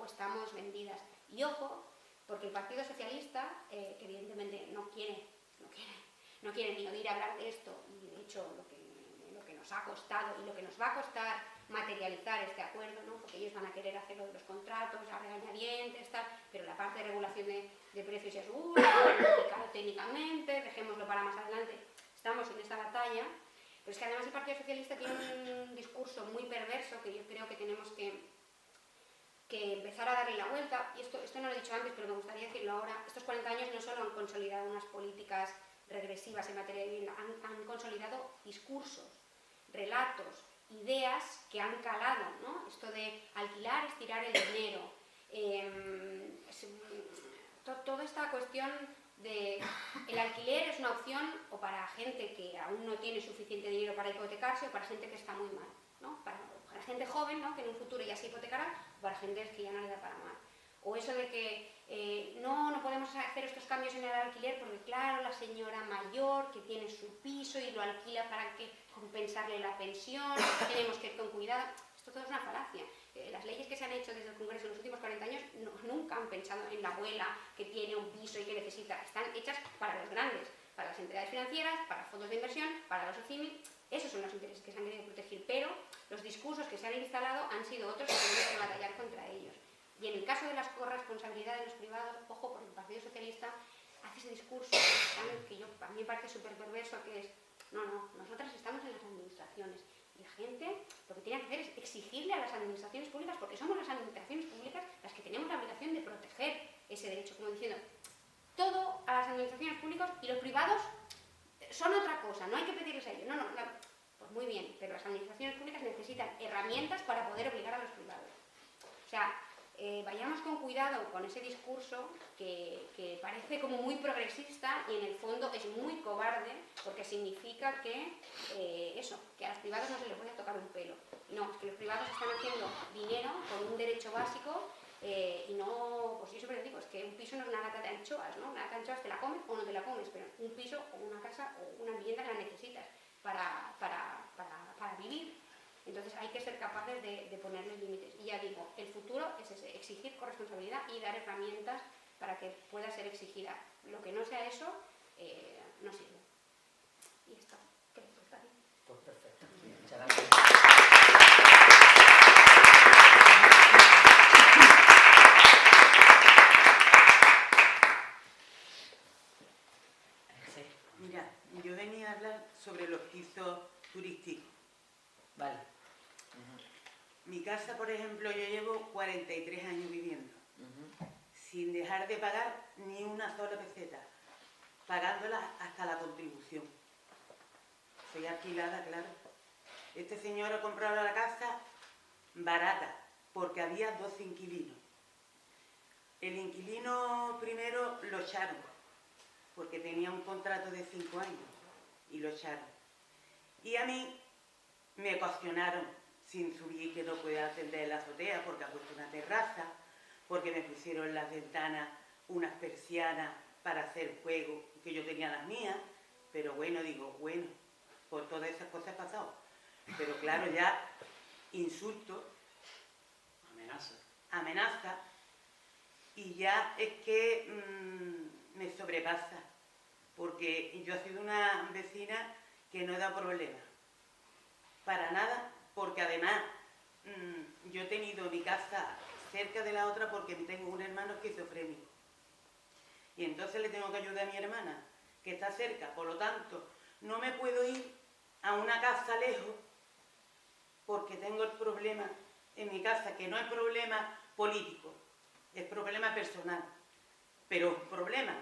estamos vendidas. Y ojo, porque el Partido Socialista, que evidentemente no quiere ni oír hablar de esto, y de hecho lo que nos ha costado y lo que nos va a costar materializar este acuerdo, ¿no?, porque ellos van a querer hacer lo de los contratos, a regañadientes, tal, pero la parte de regulación de precios ya es complicado técnicamente, dejémoslo para más adelante. Estamos en esta batalla, pero es que además el Partido Socialista tiene un discurso muy perverso que yo creo que tenemos que empezar a darle la vuelta, y esto no lo he dicho antes, pero me gustaría decirlo ahora. Estos 40 años no solo han consolidado unas políticas regresivas en materia de vivienda, han consolidado discursos, relatos, ideas que han calado, ¿no? Esto de alquilar, estirar el dinero, toda esta cuestión de el alquiler es una opción o para gente que aún no tiene suficiente dinero para hipotecarse, o para gente que está muy mal, ¿no? Para gente joven, ¿no?, que en un futuro ya se hipotecará, o para gente que ya no le da para mal. O eso de que no podemos hacer estos cambios en el alquiler porque, claro, la señora mayor que tiene su piso y lo alquila para compensarle la pensión, tenemos que ir con cuidado. Esto todo es una falacia. Las leyes que se han hecho desde el Congreso en los últimos 40 años nunca han pensado en la abuela que tiene un piso y que necesita. Están hechas para los grandes, para las entidades financieras, para los fondos de inversión, para los OCIMI. Esos son los intereses que se han querido proteger, pero los discursos que se han instalado han sido otros y tenemos que batallar contra ellos. Y en el caso de las corresponsabilidades de los privados, ojo, porque el Partido Socialista hace ese discurso que a mí me parece súper perverso, que es, no, nosotras estamos en las administraciones. Y la gente lo que tiene que hacer es exigirle a las administraciones públicas, porque somos las administraciones públicas las que tenemos la obligación de proteger ese derecho, como diciendo, todo a las administraciones públicas, y los privados son otra cosa, no hay que pedirles a ellos. Pues muy bien, pero las administraciones públicas necesitan herramientas para poder obligar a los privados. O sea, vayamos con cuidado con ese discurso que parece como muy progresista y en el fondo es muy cobarde, porque significa que a los privados no se les puede tocar un pelo. No, es que los privados están haciendo dinero con un derecho básico y no, pues yo siempre digo, es que un piso no es una lata de anchoas, ¿no? Una lata de anchoas te la comes o no te la comes, pero un piso o una casa o una vivienda la necesitas para vivir. Entonces hay que ser capaces de ponerles límites. Y ya digo, el futuro es ese, exigir corresponsabilidad y dar herramientas para que pueda ser exigida. Lo que no sea eso, no sirve. Y esto, ¿qué les gusta? Pues perfecto. Muchas gracias. Mira, yo venía mi casa, por ejemplo, yo llevo 43 años viviendo, sin dejar de pagar ni una sola peseta, pagándola hasta la contribución. Soy alquilada, claro. Este señor ha comprado la casa barata, porque había 12 inquilinos. El inquilino primero lo echaron, porque tenía un contrato de 5 años, y lo echaron. Y a mí me caucionaron sin subir, que no puede atender la azotea, porque ha puesto una terraza, porque me pusieron en las ventanas unas persianas para hacer juego, que yo tenía las mías, pero bueno, digo, bueno, por todas esas cosas he pasado. Pero claro, ya insulto, amenaza, y ya es que me sobrepasa, porque yo he sido una vecina que no he dado problemas, para nada, porque además yo he tenido mi casa cerca de la otra porque tengo un hermano esquizofrénico, y entonces le tengo que ayudar a mi hermana, que está cerca, por lo tanto, no me puedo ir a una casa lejos, porque tengo el problema en mi casa, que no es problema político, es problema personal, pero un problema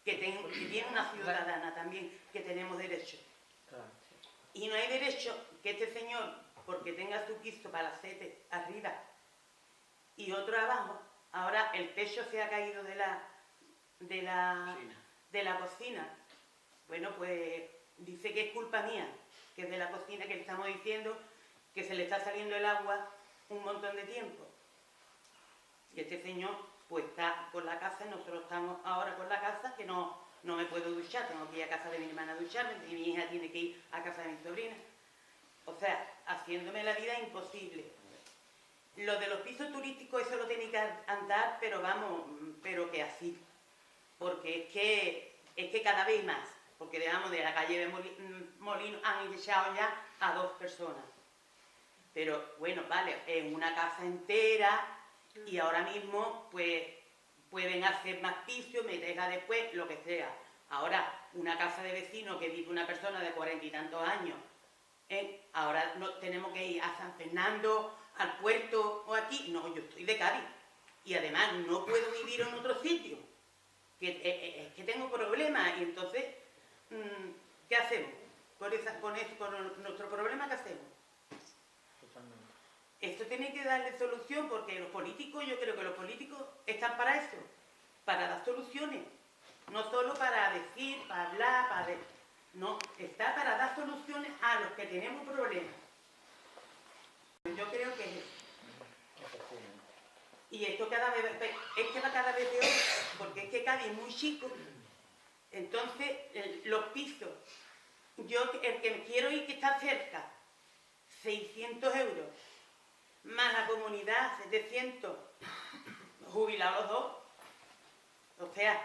que tiene una ciudadana también, que tenemos derecho. Y no hay derecho que este señor, porque tenga su piso para las 7 arriba y otro abajo, ahora el techo se ha caído de la cocina. Bueno, pues dice que es culpa mía, que es de la cocina, que le estamos diciendo que se le está saliendo el agua un montón de tiempo. Y este señor pues está con la casa, nosotros estamos ahora con la casa, que no me puedo duchar, tengo que ir a casa de mi hermana a ducharme, y mi hija tiene que ir a casa de mi sobrina. O sea, haciéndome la vida imposible. Lo de los pisos turísticos, eso lo tiene que andar, pero vamos, pero que así. Porque es que cada vez más, porque digamos de la calle de Molino han echado ya a 2 personas. Pero bueno, vale, es una casa entera y ahora mismo pues pueden hacer más pisos, me deja después, lo que sea. Ahora, una casa de vecino que vive una persona de 40 y tantos años, ahora no, tenemos que ir a San Fernando, al puerto o aquí. No, yo estoy de Cádiz y además no puedo vivir en otro sitio, que es que tengo problemas. Y entonces, ¿qué hacemos? Con nuestro problema, ¿qué hacemos? Esto tiene que darle solución, porque los políticos, yo creo que los políticos están para eso, para dar soluciones, no solo para decir, para hablar, no, está para dar soluciones a los que tenemos problemas. Yo creo que es eso. Y esto cada vez, es que va cada vez peor, porque es que Cádiz es muy chico, entonces los pisos, yo el que quiero ir que está cerca, 600 euros, más la comunidad, 700, jubilados los 2. O sea,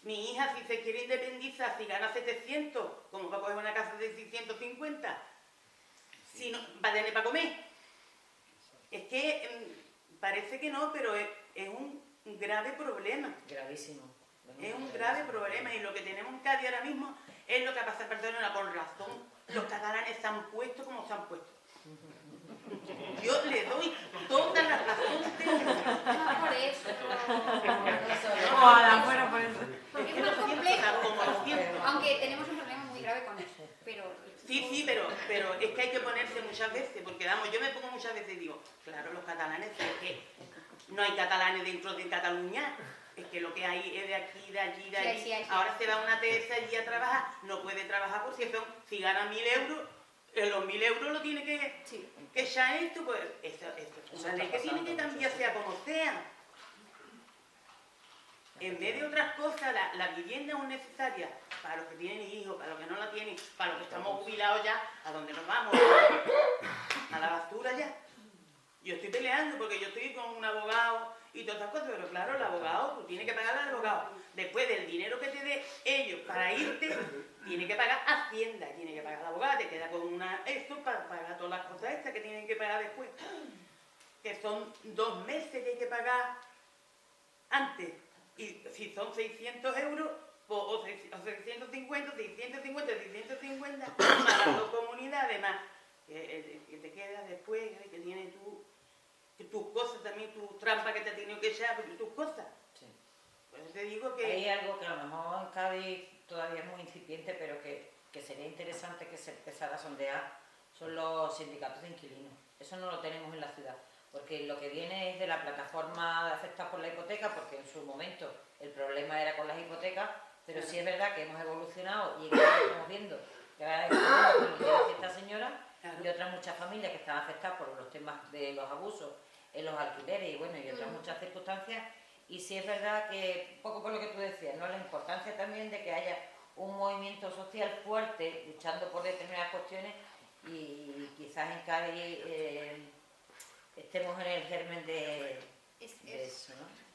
mi hija, si se quiere independizar, si gana 700, como va a coger una casa de 650, si no, va a tener para comer. Es que parece que no, pero es un grave problema. Gravísimo. Es un grave problema, y lo que tenemos en Cádiz ahora mismo es lo que pasa en Barcelona. Con razón, los catalanes se han puesto como se han puesto. Yo le doy todas las razones del mundo. No, por eso. Ojalá fuera por eso. Porque es más complejo. Como lo siento. Aunque tenemos un problema muy grave con eso. Pero Sí, pero es que hay que ponerse muchas veces, porque vamos, yo me pongo muchas veces y digo, claro, los catalanes, es que no hay catalanes dentro de Cataluña, es que lo que hay es de aquí, de allí, de allí. Sí. Ahora se va una TS allí a trabajar, no puede trabajar porque si gana 1.000 euros, los 1.000 euros lo tiene que echar esto, pues eso es una ley que tiene que cambiar, sea como sea. En vez de otras cosas, la vivienda es necesaria para los que tienen hijos, para los que no la tienen, para los que estamos jubilados ya, ¿a dónde nos vamos? A la basura ya. Yo estoy peleando porque yo estoy con un abogado y todas estas cosas, pero claro, el abogado, tú tienes que pagar al abogado. Después del dinero que te dé ellos para irte, tiene que pagar Hacienda, tiene que pagar al abogado, te queda con esto para pagar todas las cosas estas que tienen que pagar después. Que son 2 meses que hay que pagar antes. Y si son 600 euros, o 650, más las 2 comunidades, más que te quedas después, que tiene tus cosas también, tu trampa que te ha tenido que echar, tus cosas. Sí. Pues te digo que... Hay algo que a lo mejor en Cádiz todavía es muy incipiente, pero que sería interesante que se empezara a sondear, son los sindicatos de inquilinos. Eso no lo tenemos en la ciudad, porque lo que viene es de la plataforma de afectados por la hipoteca, porque en su momento el problema era con las hipotecas, pero sí es verdad que hemos evolucionado y estamos viendo que ahora hay esta señora y otras muchas familias que están afectadas por los temas de los abusos en los alquileres y bueno, y otras muchas circunstancias. Y sí es verdad que, un poco por lo que tú decías, ¿no? La importancia también de que haya un movimiento social fuerte luchando por determinadas cuestiones y quizás en Cádiz estemos en el germen de eso, ¿no?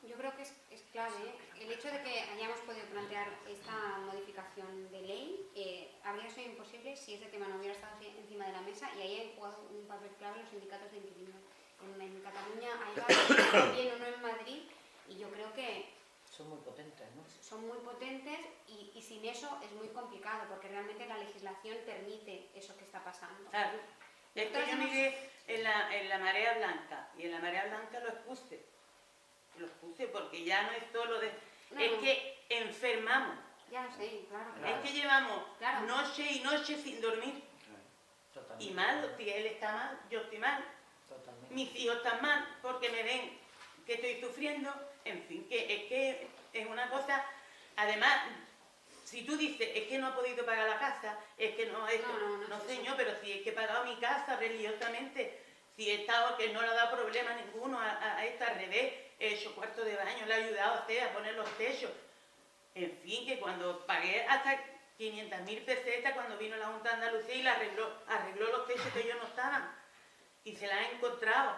Yo creo que es clave, ¿eh? El hecho de que hayamos podido plantear esta modificación de ley habría sido imposible si ese tema no hubiera estado encima de la mesa y ahí han jugado un papel clave los sindicatos de inquilinos. En Cataluña hay varios, también uno en Madrid, y yo creo que son muy potentes, ¿no? Son muy potentes y sin eso es muy complicado porque realmente la legislación permite eso que está pasando. Claro. Es que yo miré en la marea blanca y en la marea blanca lo expuse porque ya no es solo de... que enfermamos. Ya lo sé, claro. Es que llevamos noche y noche sin dormir. Totalmente. Y mal, si él está mal, yo estoy mal. Totalmente. Mis hijos están mal porque me ven que estoy sufriendo. En fin, que es una cosa... Además, si tú dices, es que no ha podido pagar la casa, es que no... No, señor, pero si es que he pagado mi casa religiosamente, si he estado, que no le ha dado problema ninguno a esta, al revés, he hecho cuarto de baño, le he ayudado a usted a poner los techos. En fin, que cuando pagué hasta 500.000 pesetas cuando vino la Junta de Andalucía y arregló los techos que ellos no estaban. Y se la han encontrado,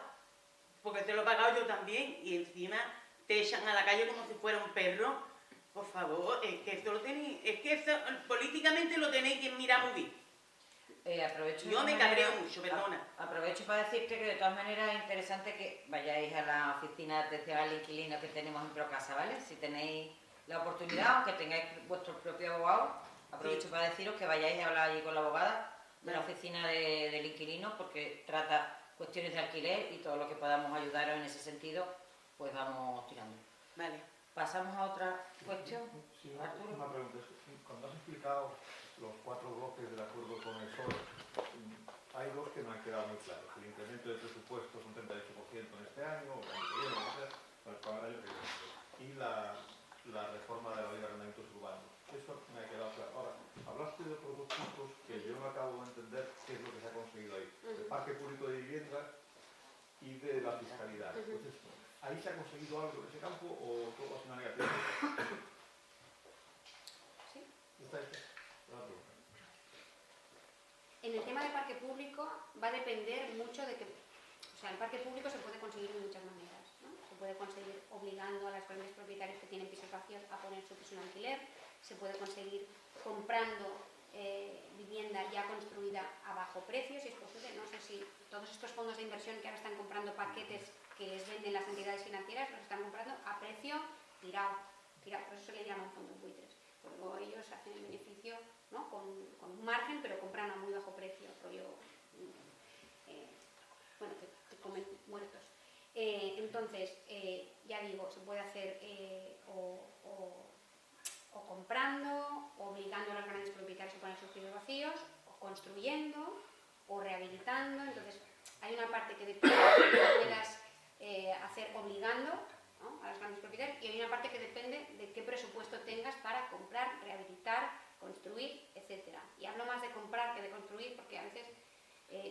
porque te lo he pagado yo también, y encima te echan a la calle como si fuera un perro. Por favor, es que eso lo tenéis, políticamente lo tenéis que mirar muy bien. Yo me cabreo mucho, perdona. Aprovecho para decirte que de todas maneras es interesante que vayáis a la oficina de atención al inquilino que tenemos en Procasa, ¿vale? Si tenéis la oportunidad, aunque tengáis vuestro propio abogado, aprovecho para deciros que vayáis a hablar allí con la abogada de la oficina del inquilino porque trata cuestiones de alquiler y todo lo que podamos ayudaros en ese sentido, pues vamos tirando. Vale. Pasamos a otra cuestión. Sí, una pregunta. Cuando has explicado los 4 bloques del acuerdo con el PSOE, hay dos que no han quedado muy claros. El incremento del presupuesto es un 38% en este año, o el año que viene, para pagar el año que viene. Y la reforma de la ley de arrendamientos urbanos. Eso me ha quedado claro. Ahora, hablaste de otros dos puntos que yo no acabo de entender qué es lo que se ha conseguido ahí. El parque público de viviendas y de la fiscalidad. Entonces, ¿ahí se ha conseguido algo en ese campo o todo ha sido negativo? ¿Sí? ¿Está hecho? Una pregunta. En el tema del parque público va a depender mucho de que... O sea, el parque público se puede conseguir de muchas maneras, ¿no? Se puede conseguir obligando a las grandes propietarios que tienen pisos vacíos a poner su piso en alquiler, se puede conseguir comprando vivienda ya construida a bajo precio, si es posible. No sé si todos estos fondos de inversión que ahora están comprando paquetes que les venden las entidades financieras, los están comprando a precio tirado, por eso se le llaman fondos buitres, porque luego ellos hacen el beneficio, ¿no? con un margen, pero compran a muy bajo precio, rollo, bueno, te comen muertos. Entonces, ya digo, se puede hacer o comprando, obligando a los grandes propietarios a poner sus pisos vacíos, o construyendo, o rehabilitando. Entonces, hay una parte que depende de lo que puedas hacer obligando, ¿no? A los grandes propietarios, y hay una parte que depende de qué presupuesto tengas para comprar, rehabilitar, construir, etc. Y hablo más de comprar que de construir, porque a veces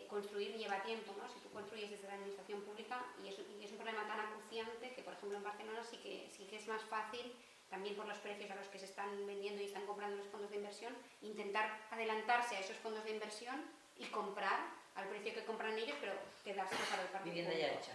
construir lleva tiempo, ¿no? Si tú construyes desde la administración pública, y es un problema tan acuciante que, por ejemplo, en Barcelona sí que es más fácil, también por los precios a los que se están vendiendo y están comprando los fondos de inversión, intentar adelantarse a esos fondos de inversión y comprar al precio que compran ellos, pero quedarse para el parque Vivienda público. ya hecha.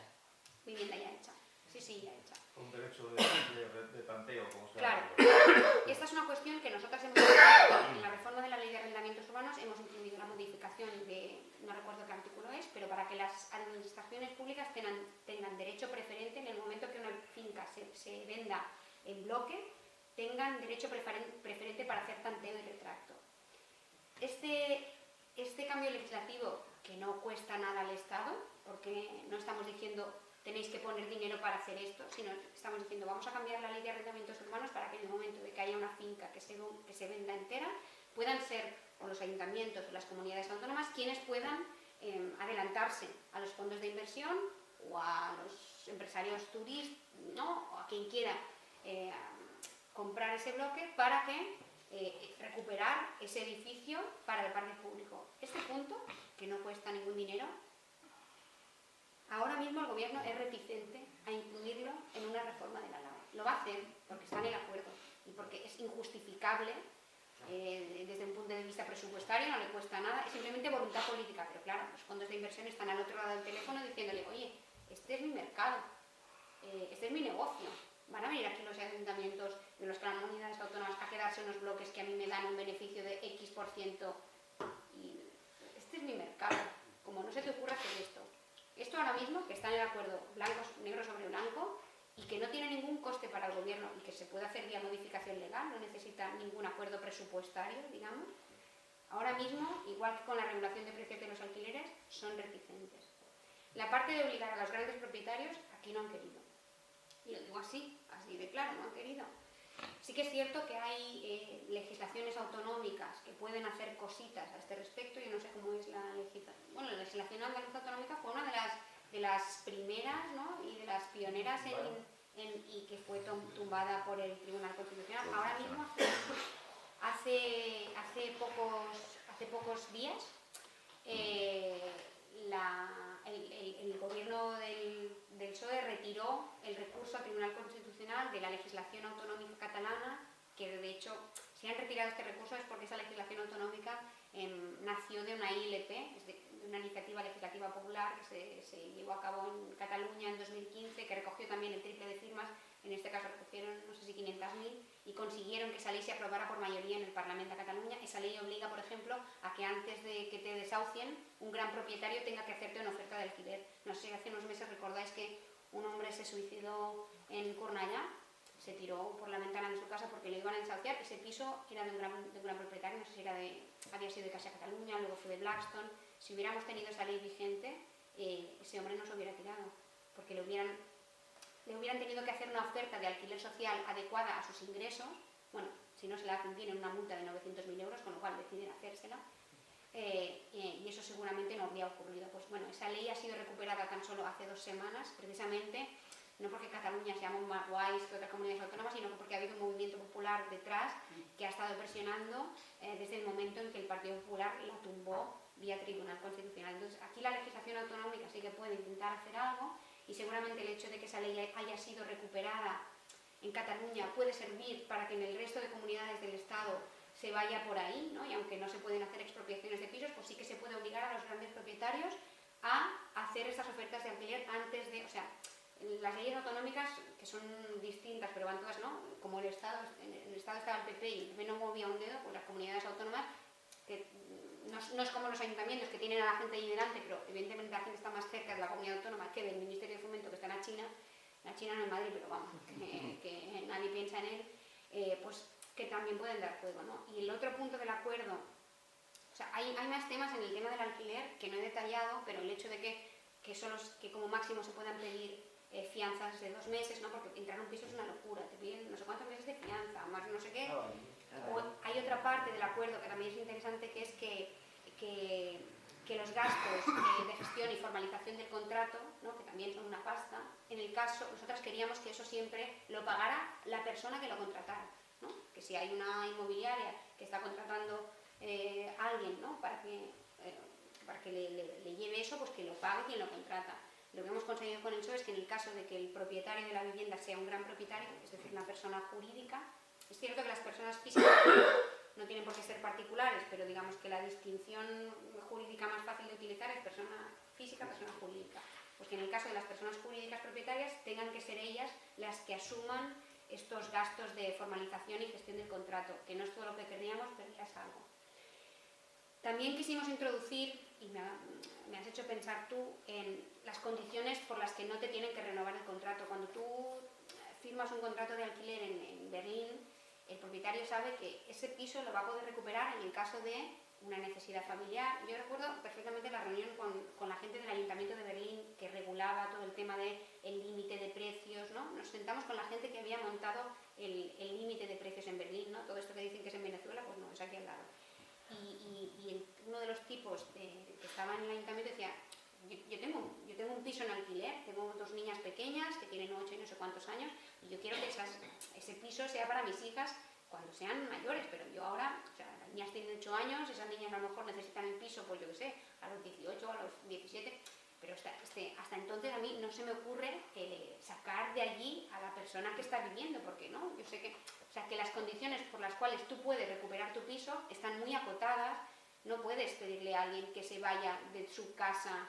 Vivienda ya hecha. Sí, ya hecha. Con derecho de tanteo, como se llama. Claro. Esta es una cuestión que nosotras hemos incluido en la reforma de la ley de arrendamientos urbanos, hemos incluido la modificación de, no recuerdo qué artículo es, pero para que las administraciones públicas tengan derecho preferente en el momento que una finca se venda en bloque, tengan derecho preferente para hacer tanteo y retracto. Este cambio legislativo, que que no cuesta nada al Estado, porque no estamos diciendo tenéis que poner dinero para hacer esto, sino estamos diciendo vamos a cambiar la ley de arrendamientos urbanos para que en el momento de que haya una finca que se venda entera, puedan ser o los ayuntamientos o las comunidades autónomas quienes puedan adelantarse a los fondos de inversión o a los empresarios turísticos, ¿no? O a quien quiera comprar ese bloque para que recuperar ese edificio para el parque público. Este punto, que no cuesta ningún dinero, ahora mismo el gobierno es reticente a incluirlo en una reforma de la LAO. Lo va a hacer porque está en el acuerdo y porque es injustificable desde un punto de vista presupuestario, no le cuesta nada, es simplemente voluntad política, pero claro, los fondos de inversión están al otro lado del teléfono diciéndole, oye, este es mi mercado, este es mi negocio, van a venir aquí los ayuntamientos de las comunidades autónomas a quedarse unos bloques que a mí me dan un beneficio de X% y este es mi mercado, como no se te ocurra hacer esto. Esto ahora mismo, que está en el acuerdo negro sobre blanco y que no tiene ningún coste para el gobierno y que se puede hacer vía modificación legal, no necesita ningún acuerdo presupuestario, digamos, ahora mismo, igual que con la regulación de precios de los alquileres, son reticentes. La parte de obligar a los grandes propietarios, aquí no han querido. Y lo digo así de claro, no han querido. Sí que es cierto que hay legislaciones autonómicas que pueden hacer cositas a este respecto. Yo no sé cómo es la legislación. Bueno, la legislación andaluza autonómica fue una de las primeras, ¿no? Y de las pioneras y que fue tumbada por el Tribunal Constitucional. Ahora mismo, hace pocos días, el gobierno del PSOE retiró el recurso al Tribunal Constitucional de la legislación autonómica catalana, que de hecho, si han retirado este recurso es porque esa legislación autonómica nació de una ILP, de una iniciativa legislativa popular que se llevó a cabo en Cataluña en 2015, que recogió también el triple de firmas, en este caso recogieron no sé si 500.000, y consiguieron que esa ley se aprobara por mayoría en el Parlamento de Cataluña. Esa ley obliga, por ejemplo, a que antes de que te desahucien, un gran propietario tenga que hacerte una oferta de alquiler. No sé si hace unos meses recordáis que un hombre se suicidó en Cornellà, se tiró por la ventana de su casa porque le iban a desahuciar. Ese piso era de un gran propietario, no sé si había sido de Casa Cataluña, luego fue de Blackstone. Si hubiéramos tenido esa ley vigente, ese hombre no se hubiera tirado, porque le hubieran tenido que hacer una oferta de alquiler social adecuada a sus ingresos. Bueno, si no se la hacen, tienen una multa de 900.000 euros, con lo cual deciden hacérsela. Y eso seguramente no habría ocurrido. Pues bueno, esa ley ha sido recuperada tan solo hace 2 semanas, precisamente, no porque Cataluña sea más guays que otras comunidades autónomas, sino porque ha habido un movimiento popular detrás que ha estado presionando desde el momento en que el Partido Popular la tumbó vía Tribunal Constitucional. Entonces, aquí la legislación autonómica sí que puede intentar hacer algo, y seguramente el hecho de que esa ley haya sido recuperada en Cataluña puede servir para que en el resto de comunidades del Estado se vaya por ahí, ¿no? Y aunque no se pueden hacer expropiaciones de pisos, pues sí que se puede obligar a los grandes propietarios a hacer estas ofertas de alquiler antes de... O sea, las leyes autonómicas, que son distintas, pero van todas, ¿no? Como en el Estado estaba el PP y el PP no movía un dedo, pues las comunidades autónomas, que no es como los ayuntamientos que tienen a la gente ahí delante, pero evidentemente la gente está más cerca de la comunidad autónoma que del Ministerio de Fomento que está en la China no en Madrid, pero vamos, que nadie piensa en él, pues que también pueden dar juego, ¿no? Y el otro punto del acuerdo, o sea, hay más temas en el tema del alquiler que no he detallado, pero el hecho de que como máximo se puedan pedir fianzas de 2 meses, ¿no? Porque entrar a un piso es una locura, te piden no sé cuántos meses de fianza, más no sé qué. O hay otra parte del acuerdo que también es interesante, que es que los gastos de gestión y formalización del contrato, ¿no? Que también son una pasta, en el caso, nosotras queríamos que eso siempre lo pagara la persona que lo contratara, ¿no? Que si hay una inmobiliaria que está contratando a alguien, ¿no? Para que le lleve eso, pues que lo pague quien lo contrata. Lo que hemos conseguido con el PSOE es que en el caso de que el propietario de la vivienda sea un gran propietario, es decir, una persona jurídica, es cierto que las personas físicas no tienen por qué ser particulares, pero digamos que la distinción jurídica más fácil de utilizar es persona física, persona jurídica. Pues que en el caso de las personas jurídicas propietarias tengan que ser ellas las que asuman estos gastos de formalización y gestión del contrato, que no es todo lo que querríamos, pero ya es algo. También quisimos introducir, y me has hecho pensar tú, en las condiciones por las que no te tienen que renovar el contrato. Cuando tú firmas un contrato de alquiler en Berlín, el propietario sabe que ese piso lo va a poder recuperar en el caso de una necesidad familiar. Yo recuerdo perfectamente la reunión con tema del límite de precios, ¿no? Nos sentamos con la gente que había montado el límite de precios en Berlín, ¿no? Todo esto que dicen que es en Venezuela, pues no, es aquí al lado. Y uno de los tipos que estaba en el ayuntamiento decía, yo tengo un piso en alquiler, tengo 2 niñas pequeñas que tienen 8 y no sé cuántos años, y yo quiero que ese piso sea para mis hijas cuando sean mayores, pero yo ahora, o sea, las niñas tienen 8 años, esas niñas a lo mejor necesitan el piso, pues yo qué sé, a los 18 o a los 17, pero hasta entonces a mí no se me ocurre sacar de allí a la persona que está viviendo, porque no, yo sé que, o sea, que las condiciones por las cuales tú puedes recuperar tu piso están muy acotadas, no puedes pedirle a alguien que se vaya de su casa,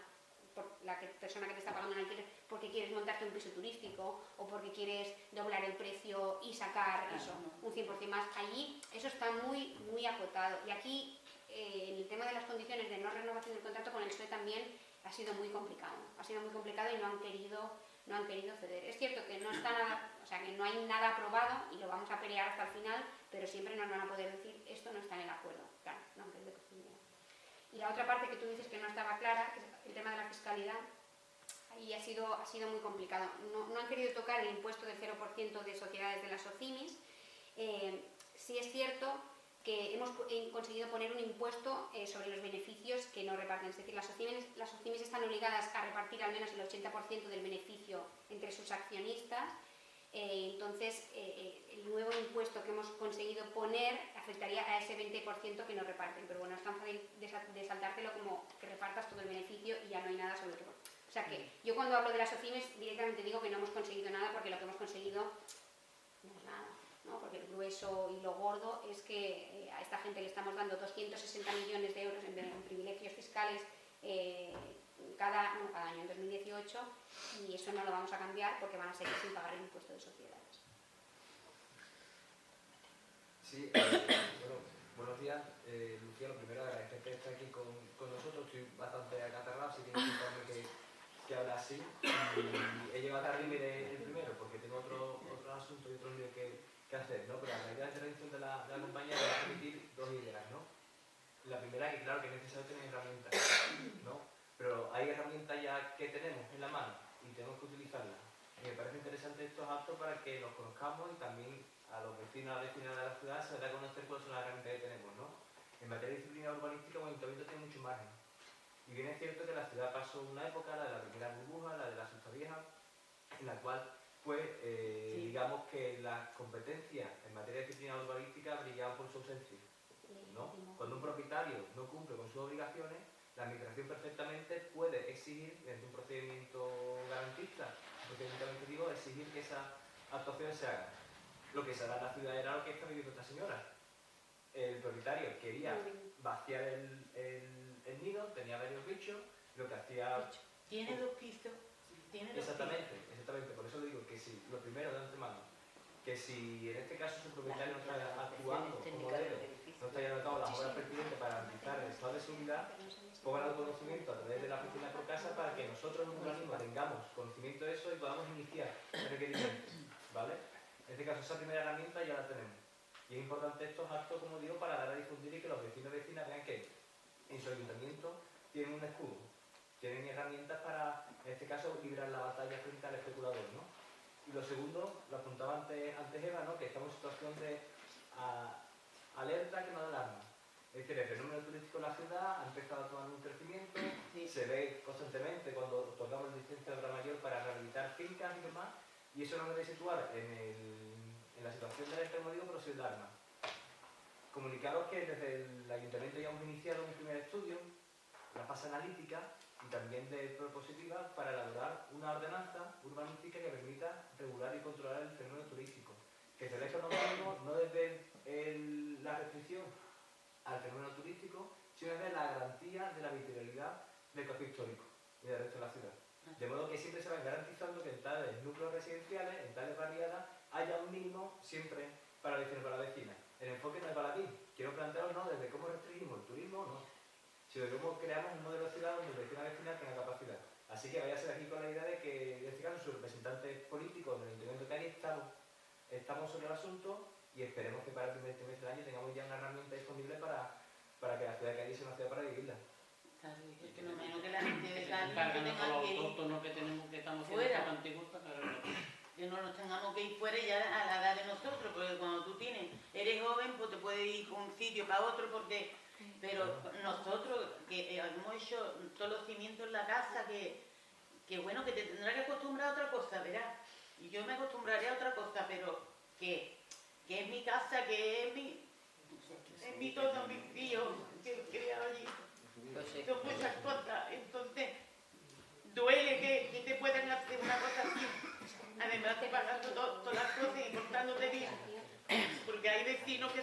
por persona que te está pagando un alquiler, porque quieres montarte un piso turístico o porque quieres doblar el precio y sacar un 100% más. Allí eso está muy, muy acotado. Y aquí en el tema de las condiciones de no renovación del contrato con el PSOE también ha sido muy complicado. Ha sido muy complicado y no han querido ceder. Es cierto que no está nada, o sea, que no hay nada aprobado y lo vamos a pelear hasta el final, pero siempre nos van a poder decir esto no está en el acuerdo. Claro, no, que es de costumbre. Y la otra parte que tú dices que no estaba clara, que es el tema de la fiscalidad, ahí ha sido muy complicado. No han querido tocar el impuesto del 0% de sociedades de las SOCIMIS. Sí es cierto que hemos conseguido poner un impuesto sobre los beneficios que no reparten. Es decir, las SOCIMIS están obligadas a repartir al menos el 80% del beneficio entre sus accionistas. Entonces, el nuevo impuesto que hemos conseguido poner afectaría a ese 20% que no reparten. Pero bueno, es tan fácil de saltártelo como que repartas todo el beneficio y ya no hay nada sobre todo. O sea que yo cuando hablo de las SOCIMIS directamente digo que no hemos conseguido nada, porque lo que hemos conseguido no es nada, ¿no? Porque el grueso y lo gordo es que a esta gente le estamos dando 260 millones de euros en privilegios fiscales cada año, en 2018, y eso no lo vamos a cambiar porque van a seguir sin pagar el impuesto de sociedades. Sí, buenos días. Lucía, lo primero agradecer que esté aquí con nosotros. Estoy bastante acatarrado, así que disculpadme que hable así. Y he llegado tarde el primero porque tengo otro asunto y otro lío que hacer, ¿no? Pero la idea de intervención de la compañía me va a permitir 2 ideas, ¿no? La primera, que claro que es necesario tener herramientas, ¿no? Pero hay herramientas ya que tenemos en la mano y tenemos que utilizarlas. Y me parece interesante estos actos para que nos conozcamos y también a los vecinos y a las vecinas de la ciudad se da a conocer cuáles son las herramientas que tenemos, ¿no? En materia de disciplina urbanística, el ayuntamiento tiene mucho margen. Y bien es cierto que la ciudad pasó una época, la de la primera burbuja, la de la Susta Vieja, en la cual, pues, digamos que las competencias en materia de disciplina urbanística brillaban por su ausencia, ¿no? Cuando un propietario no cumple con sus obligaciones, la administración perfectamente puede exigir, mediante un procedimiento garantista, exigir que esas actuaciones se hagan. Lo que se hará en la ciudad era lo que está viviendo esta señora. El propietario quería vaciar el nido, tenía varios bichos, lo que hacía... Tiene 2 pisos. Exactamente, por eso le digo que si, lo primero de antemano, que si en este caso su propietario no está actuando como debe, no está llevando a cabo las obras pertinentes para garantizar el estado de seguridad, pongan el conocimiento a través de la oficina por casa para que nosotros en un organismo tengamos conocimiento de eso y podamos iniciar requerimientos, ¿vale? En este caso esa primera herramienta ya la tenemos. Y es importante estos actos, como digo, para dar a difundir y que los vecinos y vecinas vean que en su ayuntamiento tienen un escudo, tienen herramientas para, en este caso, librar la batalla frente al especulador, ¿no? Y lo segundo, lo apuntaba antes Eva, ¿no? Que estamos en situación de alerta que no da alarma. Es decir, el fenómeno turístico en la ciudad ha empezado a tomar un crecimiento, se ve constantemente cuando otorgamos licencia de obra mayor para rehabilitar fincas y demás, y eso nos debe situar en la situación de alerta, como digo, pero sin alarma. Comunicaros que desde el ayuntamiento ya hemos iniciado un primer estudio, la fase analítica y también de propositiva para elaborar una ordenanza urbanística que permita regular y controlar el fenómeno turístico. Que se deje no desde la restricción al fenómeno turístico, sino desde la garantía de la vitalidad del casco histórico y del resto de la ciudad. De modo que siempre se va garantizando que en tales núcleos residenciales, en tales barriadas, haya un mínimo siempre para el vecino y para la vecina. El enfoque no es baladí. Quiero plantearos no desde cómo restringimos el turismo, no, sino de cómo creamos un modelo de ciudad donde el vecino y la vecina tenga capacidad. Así que vaya a ser aquí con la idea de que, en este caso, sus representantes políticos del Ayuntamiento de Cádiz estamos sobre el asunto y esperemos que para el primer trimestre del año tengamos ya una herramienta disponible para que la ciudad de Cádiz sea una ciudad para vivirla. Claro, es que no menos que la gente de Cádiz cargan tenga a los que ir autóctonos que tenemos, que estamos haciendo fuera. esta antiguos para cargar. que no nos tengamos que ir fuera ya a la edad de nosotros, porque cuando tú eres joven, pues te puedes ir con un sitio para otro, pero nosotros que hemos hecho todos los cimientos en la casa, que bueno, que te tendrás que acostumbrar a otra cosa, verás. Y yo me acostumbraré a otra cosa, pero que es mi casa, que es mi todo, mi tío, que he criado allí. Pues sí. Son muchas cosas, entonces duele que te puedan hacer una cosa así. Además te pagando todas las cosas y portándote bien. Porque hay vecinos que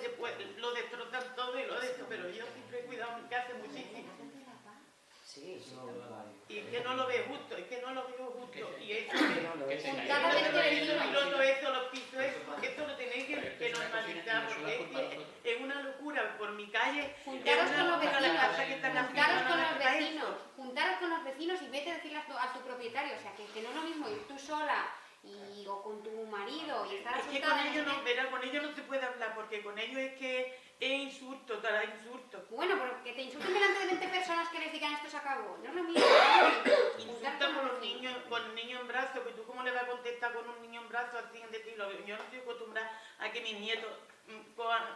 lo destrozan todo y lo de esto, pero yo siempre he cuidado mi casa muchísimo. Sí, sí. Y es que no lo veo justo, es que no lo veo justo. Y eso Que se Cada caiga. vez que venimos. eso, los pisos, eso lo tenéis que normalizar, porque es una locura. Por mi calle, Juntaros con los la casa que están juntaros con los haciendo, vecinos, juntaros con los vecinos y vete a decirle a tu propietario, o sea, que no es lo mismo ir tú sola o con tu marido y estar Es que asustada. con ellos no se puede hablar, porque con ellos es que es insulto, cada insulto. Bueno, pero que te insulten delante de 20 personas que les digan esto se acabó, no es lo mismo. Insulta con los niños, con el niño en brazos, que tú cómo le vas a contestar con un niño en brazos así en decirlo. Yo no estoy acostumbrada a que mis nietos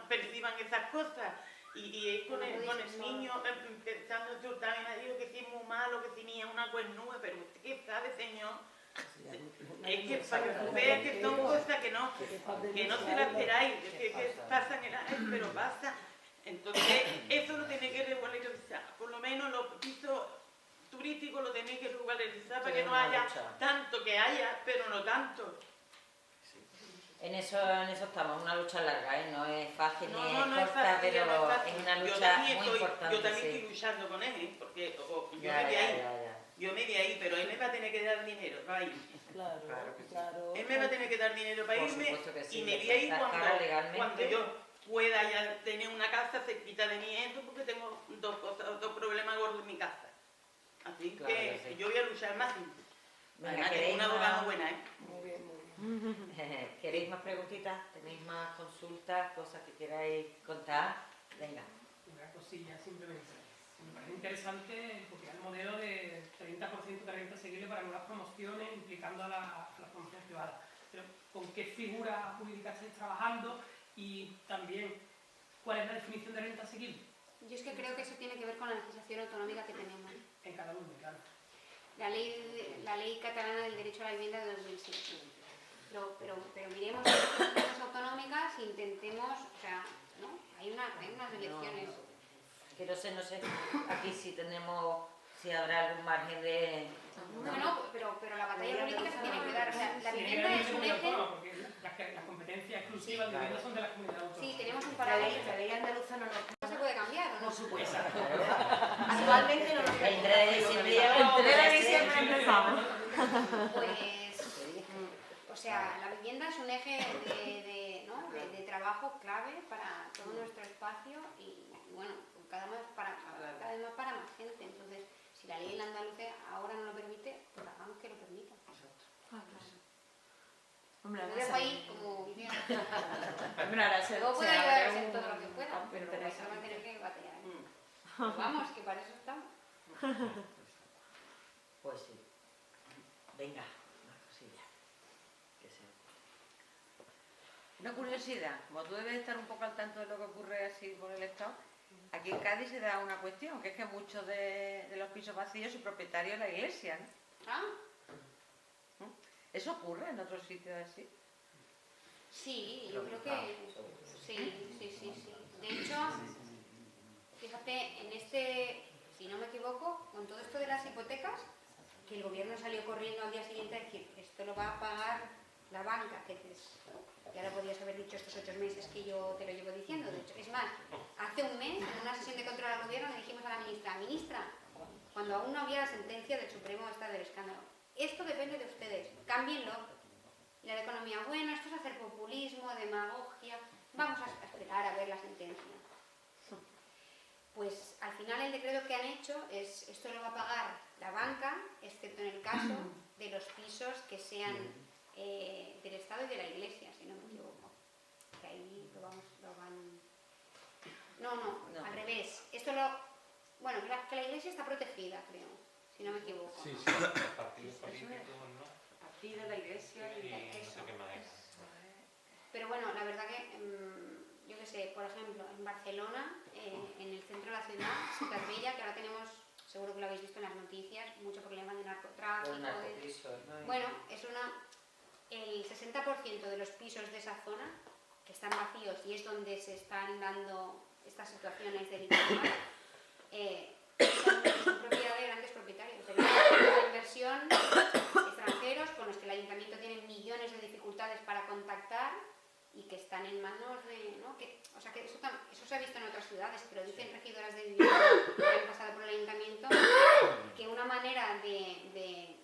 perciban esas cosas. Y es con el niño empezando a insultar, me digo que si es muy malo, que si ni es una cuernúa, pero usted qué sabe, señor. Es que para que tú veas que son cosas que no se las esperáis, que pasan en el aire, pero pasa. Entonces, eso lo tenéis que regularizar. Por lo menos los pisos turísticos lo tenéis que regularizar para que no haya tanto, que haya, pero no tanto. En eso estamos, una lucha larga, ¿eh? No es fácil ni es No es corta, fácil, pero no es fácil. es una Yo lucha también muy estoy- importante. Yo también Sí. estoy luchando con él, porque yo Ya, me voy ya, ahí. ya. Yo me voy ahí, pero él me va a tener que dar dinero para irme. Claro, claro. Él me va a tener que dar dinero para Por irme supuesto que sí, y me le voy a ir cuesta cara legalmente. cuando yo pueda ya tener una casa cerquita de mi esto, porque tengo dos problemas gordos en mi casa. Así Claro que que sí. yo voy a luchar más. Venga, Además, tengo ¿queréis una abogada más, buena, ¿eh? Muy bien, muy bien. ¿queréis más preguntitas? ¿Tenéis más consultas, cosas que queráis contar? Venga. Una cosilla simplemente. Me parece interesante copiar el modelo de 30% de renta asequible para nuevas promociones implicando a las promociones privadas. Pero ¿con qué figura jurídica estáis trabajando? Y también, ¿cuál es la definición de renta asequible? Yo es que creo que eso tiene que ver con la legislación autonómica que tenemos. En cada uno, claro. La ley catalana del derecho a la vivienda de 2007. Pero miremos las legislaciones autonómicas e intentemos, o sea, ¿no? Hay unas elecciones. Que no sé, aquí si habrá algún margen de... Bueno, pero la batalla política se tiene que dar. O sea, la Sí, vivienda es un comunidad eje. autónoma, porque las competencias exclusivas de vivienda son de las comunidades Sí, autónomas. tenemos un La paradigma. ley andaluza no nos... No se puede cambiar, ¿o no? Por supuesto. Exacto. Actualmente no nos... El 3 de diciembre ya El 3 de vamos. diciembre empezamos. Pues, o sea, la vivienda es un eje de trabajo clave para todo nuestro espacio y, bueno, cada vez más para más gente. Entonces, si la ley en Andalucía ahora no lo permite, pues hagamos que lo permita. Hombre, Lo dejo ahí como idea. Hombre, ahora se Luego puedo se ayudar abre en un todo lo que pueda, campo pero eso va a interesante. tener que batallar. Pero vamos, que para eso estamos. Pues sí. Venga, una cosilla. Que sea. Una curiosidad, como tú debes estar un poco al tanto de lo que ocurre así por el Estado, aquí en Cádiz se da una cuestión, que es que muchos de los pisos vacíos su propietario es la iglesia, ¿no? Ah, ¿Eso ocurre en otros sitios así? sí, yo creo que sí. De hecho, fíjate, si no me equivoco, con todo esto de las hipotecas, que el gobierno salió corriendo al día siguiente a decir, esto lo va a pagar la banca, que ya lo podías haber dicho estos 8 meses que yo te lo llevo diciendo. De hecho, es más, hace un mes, en una sesión de control al gobierno, le dijimos a la ministra, cuando aún no había la sentencia del Supremo esta del escándalo, esto depende de ustedes, cámbienlo. Y la economía, bueno, esto es hacer populismo, demagogia, vamos a esperar a ver la sentencia. Pues al final el decreto que han hecho es, esto lo va a pagar la banca, excepto en el caso de los pisos que sean del Estado y de la Iglesia, si no me equivoco. Que ahí lo van... No, al revés. Bueno, que la Iglesia está protegida, creo. si no me equivoco. Sí, sí, los partidos políticos, ¿no? Aquí de la iglesia Y no y sé qué más era. Pero bueno, la verdad que, yo qué sé, por ejemplo, en Barcelona, en el centro de la ciudad, Ciutat Vella, que ahora tenemos, seguro que lo habéis visto en las noticias, mucho problema de narcotráfico. Los narcopisos, ¿no? Bueno, el 60% de los pisos de esa zona que están vacíos y es donde se están dando estas situaciones delictivas, son propiedad de grandes propietarios, de inversión, extranjeros con los que el ayuntamiento tiene millones de dificultades para contactar y que están en manos de, ¿no? O sea que eso se ha visto en otras ciudades, pero dicen regidoras de vivienda que han pasado por el ayuntamiento que una manera de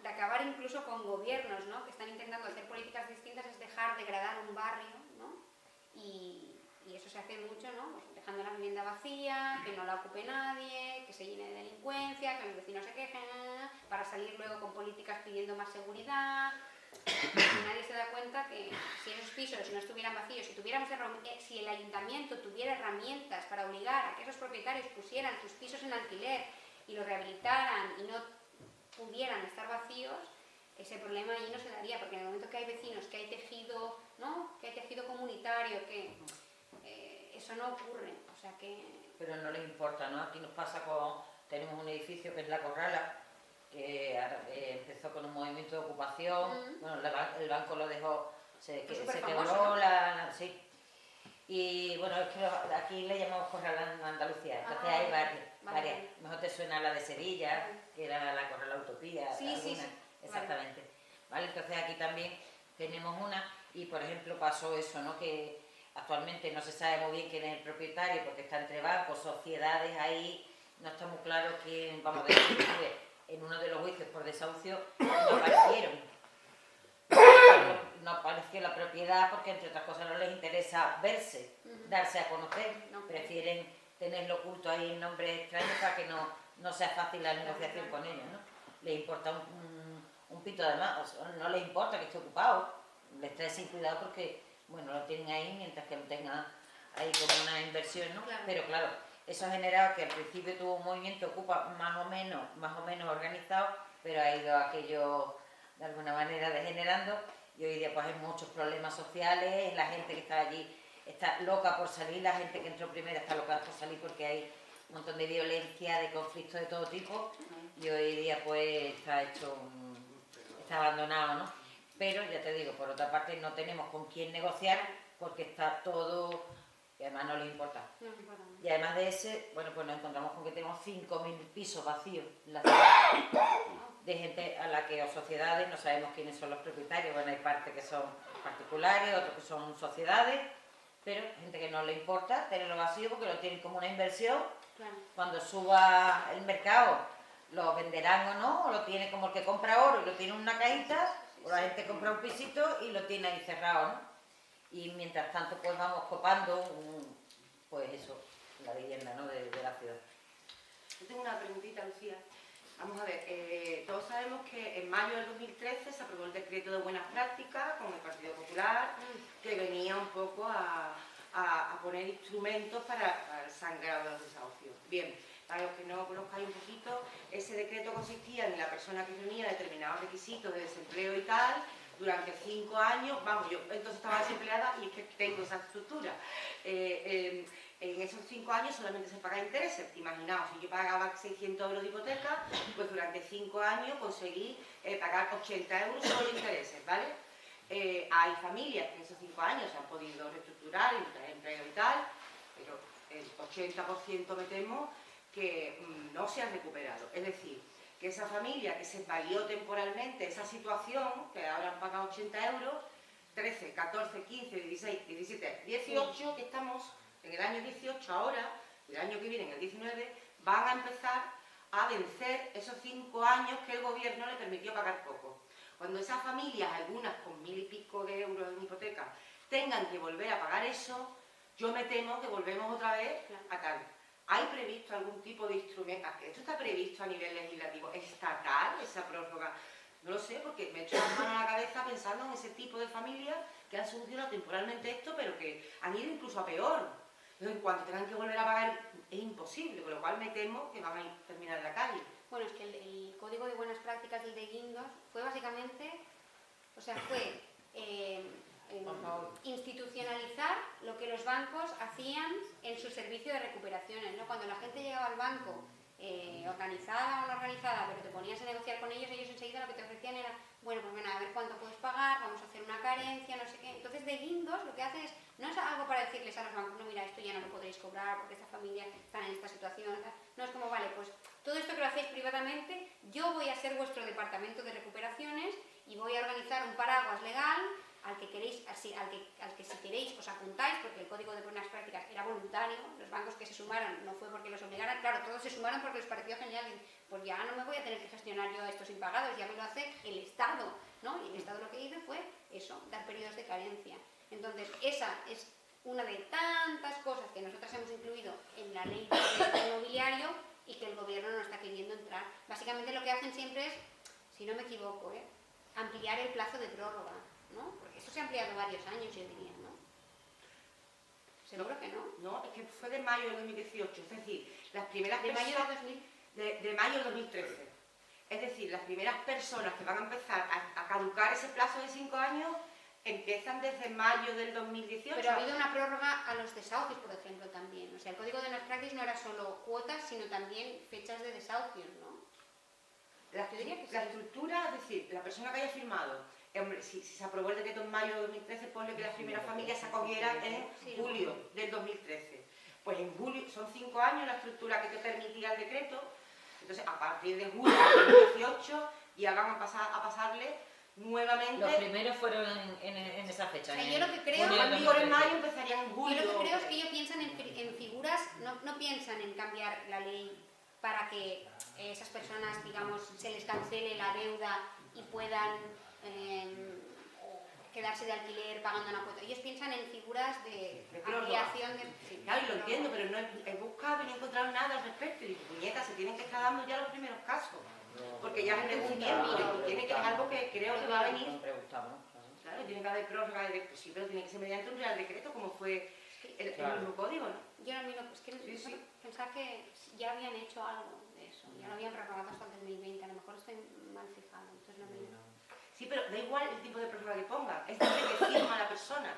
acabar incluso con gobiernos, ¿no? Que están intentando hacer políticas distintas es dejar degradar un barrio, ¿no? Y eso se hace mucho, ¿no? Pues dejando la vivienda vacía, que no la ocupe nadie, que se llene de delincuencia, que los vecinos se quejen, para salir luego con políticas pidiendo más seguridad. Y nadie se da cuenta que si esos pisos no estuvieran vacíos, si el ayuntamiento tuviera herramientas para obligar a que esos propietarios pusieran sus pisos en alquiler y los rehabilitaran y no pudieran estar vacíos, ese problema allí no se daría, porque en el momento que hay vecinos, que hay tejido, ¿no? Que hay tejido comunitario, que eso no ocurre, o sea que... Pero no les importa, ¿no? Aquí nos pasa tenemos un edificio que es La Corrala, que empezó con un movimiento de ocupación, bueno, el banco lo dejó, se quebró, ¿no? Sí. Y bueno, es que aquí le llamamos Corrala en Andalucía, entonces hay varias. Mejor te suena la de Sevilla, que era la Corrala Utopía, sí. Exactamente. Vale, entonces aquí también tenemos una, y por ejemplo pasó eso, ¿no? Que actualmente no se sabe muy bien quién es el propietario, porque está entre bancos, sociedades, ahí no está muy claro quién, vamos a decir, en uno de los juicios por desahucio no aparecieron. No apareció la propiedad porque, entre otras cosas, no les interesa verse, darse a conocer, prefieren tenerlo oculto ahí en nombres extraños para que no sea fácil la negociación con ellos, ¿no? Les importa un pito, además, no les importa que esté ocupado, les trae sin cuidado porque, bueno, lo tienen ahí mientras que lo tengan ahí como una inversión, ¿no? Claro. Pero claro, eso ha generado que al principio tuvo un movimiento Ocupa más o menos organizado, pero ha ido aquello de alguna manera degenerando y hoy día pues hay muchos problemas sociales, la gente que está allí está loca por salir, la gente que entró primero está loca por salir porque hay un montón de violencia, de conflictos de todo tipo y hoy día pues está abandonado, ¿no? Pero ya te digo, por otra parte no tenemos con quién negociar porque está todo, y además no les importa. Y además de ese, bueno, pues nos encontramos con que tenemos 5.000 pisos vacíos en la ciudad, de gente a la que, o sociedades, no sabemos quiénes son los propietarios, bueno, hay partes que son particulares, otros que son sociedades, pero gente que no le importa tenerlo vacío porque lo tienen como una inversión, cuando suba el mercado lo venderán o no, o lo tiene como el que compra oro y lo tiene en una cajita, o la gente compra un pisito y lo tiene ahí cerrado, ¿no? Y mientras tanto pues vamos copando, pues eso, la vivienda, ¿no? de la ciudad. Yo tengo una preguntita, Lucía. Vamos a ver, todos sabemos que en mayo del 2013 se aprobó el decreto de buenas prácticas con el Partido Popular, que venía un poco a poner instrumentos para el sangrado de los desahucios. Bien, para los que no conozcáis un poquito, ese decreto consistía en la persona que reunía determinados requisitos de desempleo y tal, durante 5 años, vamos, yo entonces estaba desempleada y es que tengo esa estructura. En esos 5 años solamente se paga intereses. Imaginaos, si yo pagaba 600 euros de hipoteca, pues durante 5 años conseguí pagar 80 euros solo de intereses, ¿vale? Hay familias que en esos 5 años se han podido reestructurar, entrar en empleo y tal, pero el 80% me temo que no se ha recuperado. Es decir, que esa familia que se valió temporalmente esa situación, que ahora han pagado 80 euros, 13, 14, 15, 16, 17, 18, que estamos en el año 18 ahora, el año que viene, en el 19, van a empezar a vencer esos 5 años que el gobierno le permitió pagar poco. Cuando esas familias, algunas con 1.000 y pico de euros en hipoteca, tengan que volver a pagar eso, yo me temo que volvemos otra vez a tal. ¿Hay previsto algún tipo de instrumento? ¿Esto está previsto a nivel legislativo estatal, esa prórroga? No lo sé, porque me echo las manos a la cabeza pensando en ese tipo de familias que han solucionado temporalmente esto, pero que han ido incluso a peor. Entonces, cuando tengan que volver a pagar es imposible, con lo cual me temo que van a terminar en la calle. Bueno, es que el Código de Buenas Prácticas del de Guindos fue básicamente, o sea, fue institucionalizar lo que los bancos hacían en su servicio de recuperaciones, ¿no? Cuando la gente llegaba al banco, organizada o no organizada, pero te ponías a negociar con ellos, ellos enseguida lo que te ofrecían era, bueno, pues ven a ver cuánto puedes pagar, vamos a hacer una carencia, no sé qué. Entonces, de Guindos lo que hace es, no es algo para decirles a los bancos, no, mira, esto ya no lo podréis cobrar porque esta familia está en esta situación, tal. No, es como, vale, pues todo esto que lo hacéis privadamente, yo voy a ser vuestro departamento de recuperaciones y voy a organizar un paraguas legal al que queréis, al que si queréis os apuntáis, porque el Código de Buenas Prácticas era voluntario, los bancos que se sumaron no fue porque los obligaran, claro, todos se sumaron porque les pareció genial, pues ya no me voy a tener que gestionar yo estos impagados, ya me lo hace el Estado, ¿no? Y el Estado lo que hizo fue eso, dar periodos de carencia. Entonces, esa es una de tantas cosas que nosotras hemos incluido en la ley de inmobiliario y que el gobierno no está queriendo entrar. Básicamente lo que hacen siempre es, si no me equivoco, ampliar el plazo de prórroga, ¿no? Porque eso se ha ampliado varios años, yo diría, ¿no? ¿Seguro que no? No, es que fue de mayo de 2018, es decir, las primeras ¿De mayo de personas... 2000? De mayo de 2013. Es decir, las primeras personas que van a empezar a caducar ese plazo de 5 años empiezan desde mayo del 2018. Pero ha habido una prórroga a los desahucios, por ejemplo, también. O sea, el Código de Buenas Prácticas no era solo cuotas, sino también fechas de desahucios, ¿no? Yo diría que la estructura, es decir, la persona que haya firmado, hombre, si se aprobó el decreto en mayo de 2013, ponle que las primeras familias se acogieran en julio del 2013. Pues en julio, son 5 años la estructura que te permitía el decreto, entonces a partir de julio del 2018 ya van a pasarle nuevamente... Los primeros fueron en esa fecha. O sea, yo lo que creo... en mayo empezarían en julio. Yo lo que creo es que ellos piensan en figuras, no piensan en cambiar la ley para que esas personas, digamos, se les cancele la deuda y puedan quedarse de alquiler pagando una cuota. Ellos piensan en figuras de ampliación de... Sí, claro, y lo entiendo, pero no he buscado y no he encontrado nada al respecto. Y digo, puñeta, se tienen que estar dando ya los primeros casos. Porque ya es reducimiento, tiene que es algo que creo que va a venir. Claro, tiene que haber prórroga de decreto, sí, pero tiene que ser mediante un real decreto, como fue el mismo código, ¿no? Yo no miro, es que pensaba que ya habían hecho algo de eso, ya lo habían prorrogado hasta el 2020, a lo mejor estoy mal fijado, entonces no miro. Sí, pero da igual el tipo de prórroga que ponga, es decir, que firma a la persona.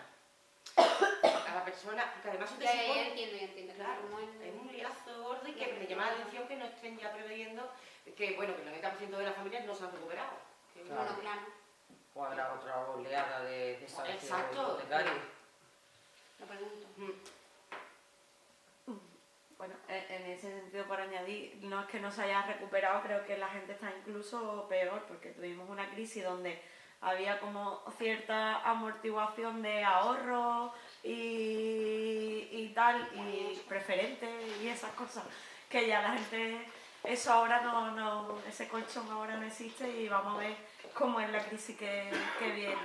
A la persona, que además usted ya entiendo. Claro, es un liazo gordo y que me llama la atención que no estén ya preveyendo que, bueno, que el 90% de las familias no se han recuperado. Bueno, claro. O habrá otra oleada de desahucio hipotecario. Lo pregunto. Bueno, en ese sentido, por añadir, no es que no se haya recuperado, creo que la gente está incluso peor, porque tuvimos una crisis donde había como cierta amortiguación de ahorros y tal, y preferentes y esas cosas, que ya la gente, eso ahora no, ese colchón ahora no existe y vamos a ver cómo es la crisis que viene.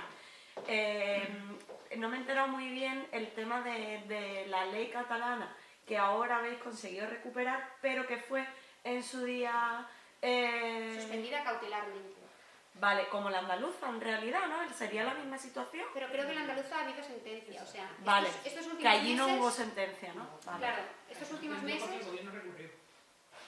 No me he enterado muy bien el tema de la ley catalana, que ahora habéis conseguido recuperar, pero que fue en su día... suspendida cautelarmente. Vale, como la andaluza en realidad, ¿no? Sería la misma situación. Pero creo que en la andaluza ha habido sentencia, o sea... Vale, estos últimos que allí meses, no hubo sentencia, ¿no? Vale. Claro, estos últimos meses... Porque el gobierno recurrió.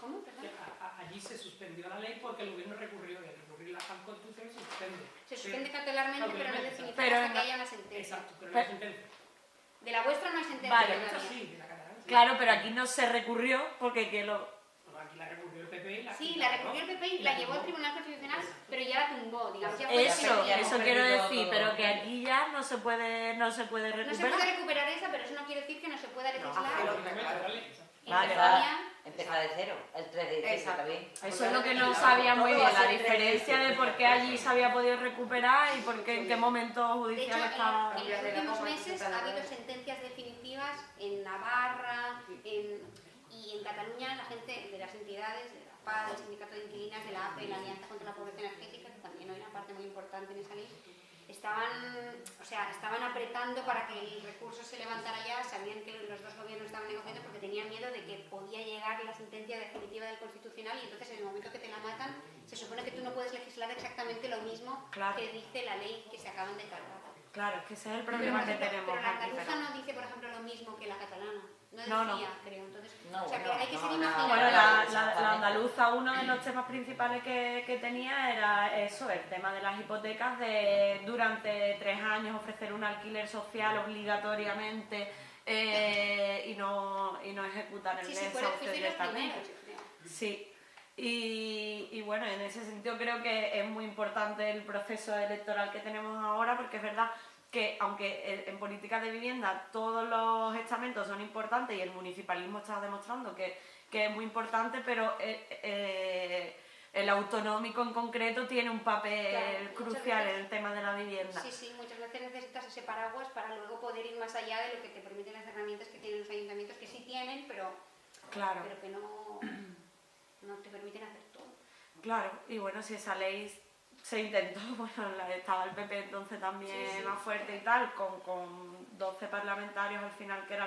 ¿Cómo? Perdón. Allí se suspendió la ley porque el gobierno recurrió y al recurrir la Constitución se suspende. Se suspende cautelarmente, pero no definitivo pero hasta que haya una sentencia. Exacto, pero no hay sentencia. De la vuestra no hay sentencia. Vale, todavía. Sí, de la catalana. Sí. Claro, pero aquí no se recurrió porque que lo... Bueno, aquí la recurrió el PP y la... Sí, la recurrió el PP y la llevó al Tribunal Constitucional, pero ya la tumbó, digamos. Ya Eso quiero decir, pero que aquí ya no se puede recuperar. No se puede recuperar esa, pero eso no quiere decir que no se pueda legislar. Empezar de cero, el 3 de diciembre también. Eso es lo que no sabía muy bien, la diferencia de por qué allí se había podido recuperar y por qué, en qué momento judicial de hecho, estaba... en los últimos meses ha habido sentencias definitivas en Navarra y en Cataluña, la gente de las entidades, de la PA, del Sindicato de Inquilinas, de la APE, la Alianza contra la Pobreza Energética, que también hay una parte muy importante en esa ley, estaban apretando para que el recurso se levantara ya, sabían que los dos gobiernos estaban negociando porque tenían miedo de que podía llegar la sentencia definitiva del Constitucional y entonces en el momento que te la matan, se supone que tú no puedes legislar exactamente lo mismo que dice la ley que se acaban de cargar. Claro, es que ese es el problema que tenemos. Pero la andaluza no dice, por ejemplo, lo mismo que la catalana. No No, decía, creo. Entonces, No, o sea, que bueno, hay que ser no, imaginario. Bueno, Exactamente. la andaluza, uno de los temas principales que tenía era eso, el tema de las hipotecas, de durante 3 años ofrecer un alquiler social obligatoriamente y no ejecutar el Sí, desahucio fuiste los directamente. primeros, yo creo. Sí, y bueno, en ese sentido creo que es muy importante el proceso electoral que tenemos ahora, porque es verdad que aunque en políticas de vivienda todos los estamentos son importantes y el municipalismo está demostrando que es muy importante, pero el autonómico en concreto tiene un papel Claro, muchas crucial veces- en el tema de la vivienda. Sí, sí, muchas veces necesitas ese paraguas para luego poder ir más allá de lo que te permiten las herramientas que tienen los ayuntamientos, que sí tienen, pero Claro. que no te permiten hacer todo. Claro, y bueno, si esa ley se intentó, bueno, estaba el PP entonces también Sí, sí. más fuerte y tal, con 12 parlamentarios al final, que era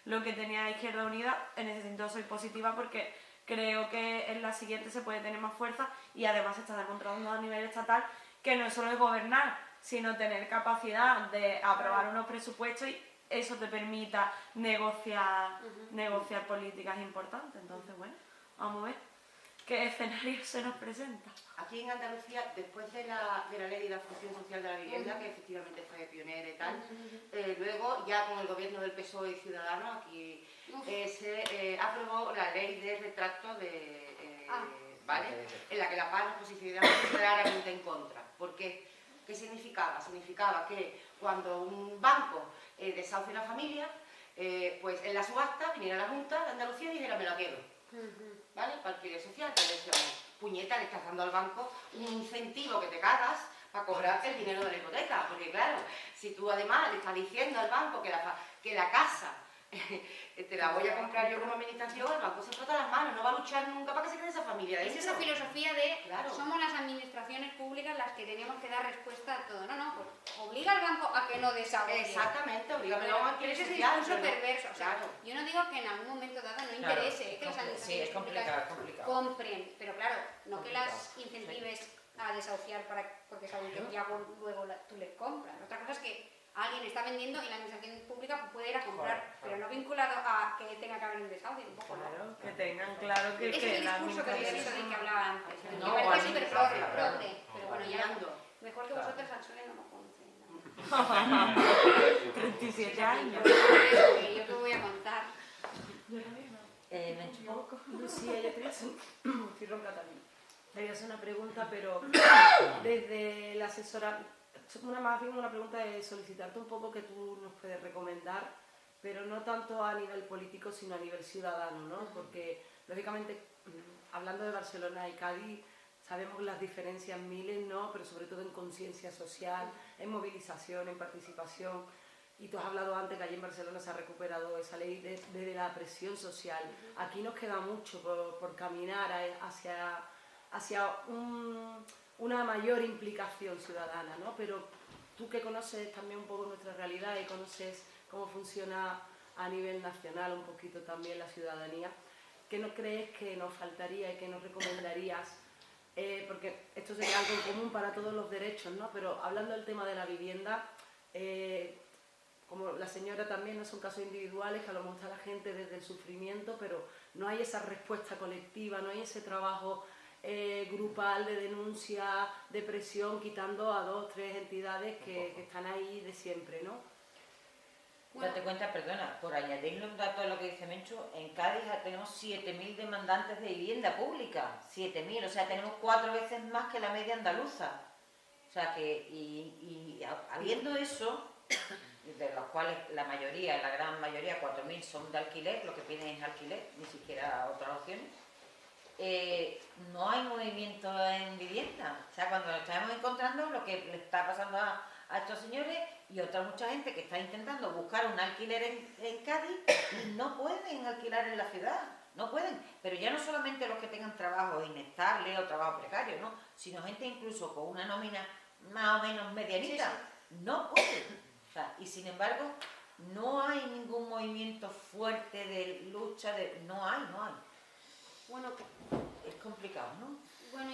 lo que tenía Izquierda Unida. En ese sentido soy positiva porque creo que en la siguiente se puede tener más fuerza y además se está demostrando a nivel estatal que no es solo gobernar, sino tener capacidad de aprobar unos presupuestos y eso te permita negociar políticas importantes. Entonces, bueno, vamos a ver qué escenario se nos presenta. Aquí en Andalucía, después de la ley de la función social de la vivienda, que efectivamente fue pionera y tal, luego ya con el gobierno del PSOE y Ciudadanos, aquí se aprobó la ley de retracto ¿vale? En la que la paz nos posicionaba claramente en contra. ¿Por qué? ¿Qué significaba? Significaba que cuando un banco desahucia una familia, pues en la subasta viniera la Junta de Andalucía y dijera me la quedo. ¿Vale? Para alquiler social, que decíamos, puñeta, le estás dando al banco un incentivo que te cagas para cobrar el dinero de la hipoteca, porque claro, si tú además le estás diciendo al banco que la casa te la voy a comprar yo como administración, el banco se frota las manos, no va a luchar nunca para que se quede esa familia Es dentro. esa filosofía de Claro. somos las administraciones públicas las que tenemos que dar respuesta a todo. No, pues obliga al banco a que no desahogue. Exactamente, obligame Pero a alquiler ese social. discurso pero no- perverso. O sea, claro. yo no digo que en algún momento dado no Claro, interese que las sí, administraciones es públicas complicado. compren, pero claro, no que Complicado, las incentives a desahuciar porque saben que ya luego tú les compras. Otra cosa es que alguien está vendiendo y la administración pública puede ir a comprar, Claro. pero no vinculado a que tenga que haber un desahucio, un poco, ¿no? Claro, que tengan claro que Ese es el la discurso que había visto del que hablaba antes. Que No, me parece a mí súper me progre, parece, progre, pero bueno, ya Mirando. mejor que Claro. vosotros al Sole no lo conocen. 37 años. ¿Yo qué voy a contar? Menchu. Lucía, yo quería hacer, estoy ronca también. Le voy a hacer una pregunta, pero desde la asesora, más bien una pregunta de solicitarte un poco que tú nos puedes recomendar, pero no tanto a nivel político, sino a nivel ciudadano, ¿no? Porque, lógicamente, hablando de Barcelona y Cádiz, sabemos las diferencias miles, ¿no? Pero sobre todo en conciencia social, en movilización, en participación. Y tú has hablado antes que allí en Barcelona se ha recuperado esa ley de la presión social. Aquí nos queda mucho por caminar hacia una mayor implicación ciudadana, ¿no? Pero tú que conoces también un poco nuestra realidad y conoces cómo funciona a nivel nacional un poquito también la ciudadanía, ¿qué no crees que nos faltaría y qué nos recomendarías? Porque esto sería algo en común para todos los derechos, ¿no? Pero hablando del tema de la vivienda, como la señora también, no son casos individuales, que a lo mejor está la gente desde el sufrimiento, pero no hay esa respuesta colectiva, no hay ese trabajo grupal de denuncia, de presión, quitando a 2 o 3 entidades que están ahí de siempre, ¿no? Date cuenta, perdona, por añadirle un dato a lo que dice Menchu, en Cádiz tenemos 7.000 demandantes de vivienda pública, 7.000, o sea, tenemos 4 veces más que la media andaluza. O sea que, y habiendo eso, de los cuales la mayoría, la gran mayoría, 4.000 son de alquiler, lo que piden es alquiler, ni siquiera otras opciones, no hay movimiento en vivienda. O sea, cuando nos estamos encontrando lo que le está pasando a estos señores y otra mucha gente que está intentando buscar un alquiler en Cádiz y no pueden alquilar en la ciudad, no pueden. Pero ya no solamente los que tengan trabajo inestable o trabajo precario, ¿no? Sino gente incluso con una nómina más o menos medianita, no pueden. O sea, y sin embargo, no hay ningún movimiento fuerte de lucha, no hay. Bueno, Es complicado, ¿no? Bueno,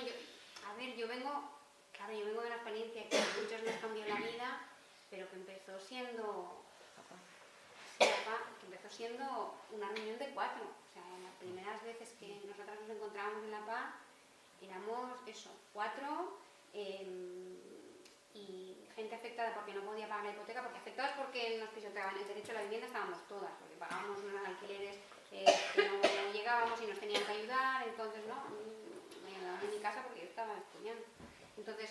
yo vengo de una experiencia que a muchos nos cambió la vida, pero que empezó siendo papá, que empezó siendo una reunión de 4. O sea, en las primeras veces que nosotras nos encontrábamos en la PA, éramos eso, 4, y gente afectada porque no podía pagar la hipoteca, porque afectadas porque nos pisoteaban el derecho a la vivienda estábamos todas, porque pagábamos unos alquileres que no llegábamos y nos tenían que ayudar, entonces no, me ayudaban en mi casa porque yo estaba estudiando. Entonces,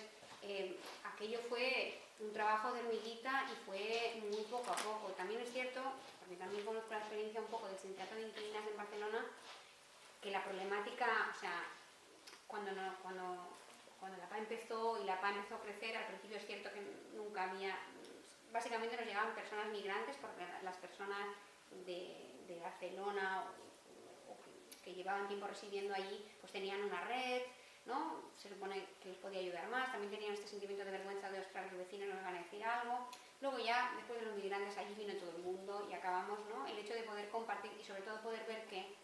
aquello fue un trabajo de hormiguita y fue muy poco a poco. También es cierto, porque también conozco la experiencia un poco del sindicato de inquilinas en Barcelona, que la problemática, o sea, cuando la PA empezó y la PA empezó a crecer, al principio es cierto que nunca había, básicamente nos llegaban personas migrantes, porque las personas de Barcelona o que llevaban tiempo residiendo allí, pues tenían una red, ¿no? Se supone que les podía ayudar más, también tenían este sentimiento de vergüenza de, ostras, los vecinos nos van a decir algo. Luego ya, después de los migrantes, allí vino todo el mundo y acabamos, ¿no? El hecho de poder compartir y sobre todo poder ver que,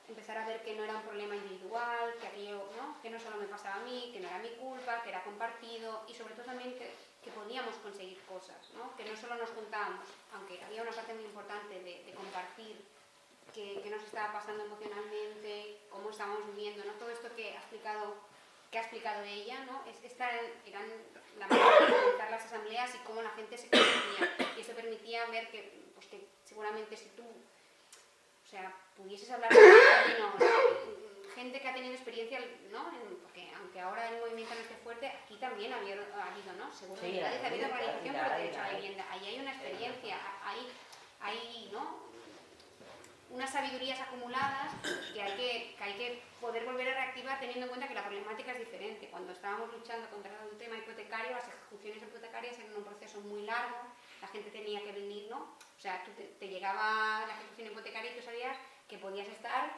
empezar a ver que no era un problema individual, que aquello, ¿no? Que no solo me pasaba a mí, que no era mi culpa, que era compartido y sobre todo también que podíamos conseguir cosas, ¿no? Que no solo nos juntábamos, aunque había una parte muy importante de compartir qué nos estaba pasando emocionalmente, cómo estábamos viviendo, ¿no? Todo esto que ha explicado ella, ¿no? Eran la manera de organizar las asambleas y cómo la gente se conocía. Y eso permitía ver que, pues que seguramente si tú, o sea, pudieses hablar con gente que ha tenido experiencia, ¿no? Porque aunque ahora el movimiento no esté fuerte, aquí también ha habido, ¿no? Seguro que ha habido organización por el derecho a la vivienda. Ahí hay una experiencia, hay, ¿no? Unas sabidurías acumuladas que hay que poder volver a reactivar teniendo en cuenta que la problemática es diferente. Cuando estábamos luchando contra un tema hipotecario, las ejecuciones hipotecarias eran un proceso muy largo, la gente tenía que venir, ¿no? O sea, te llegaba la ejecución hipotecaria y tú sabías que podías estar,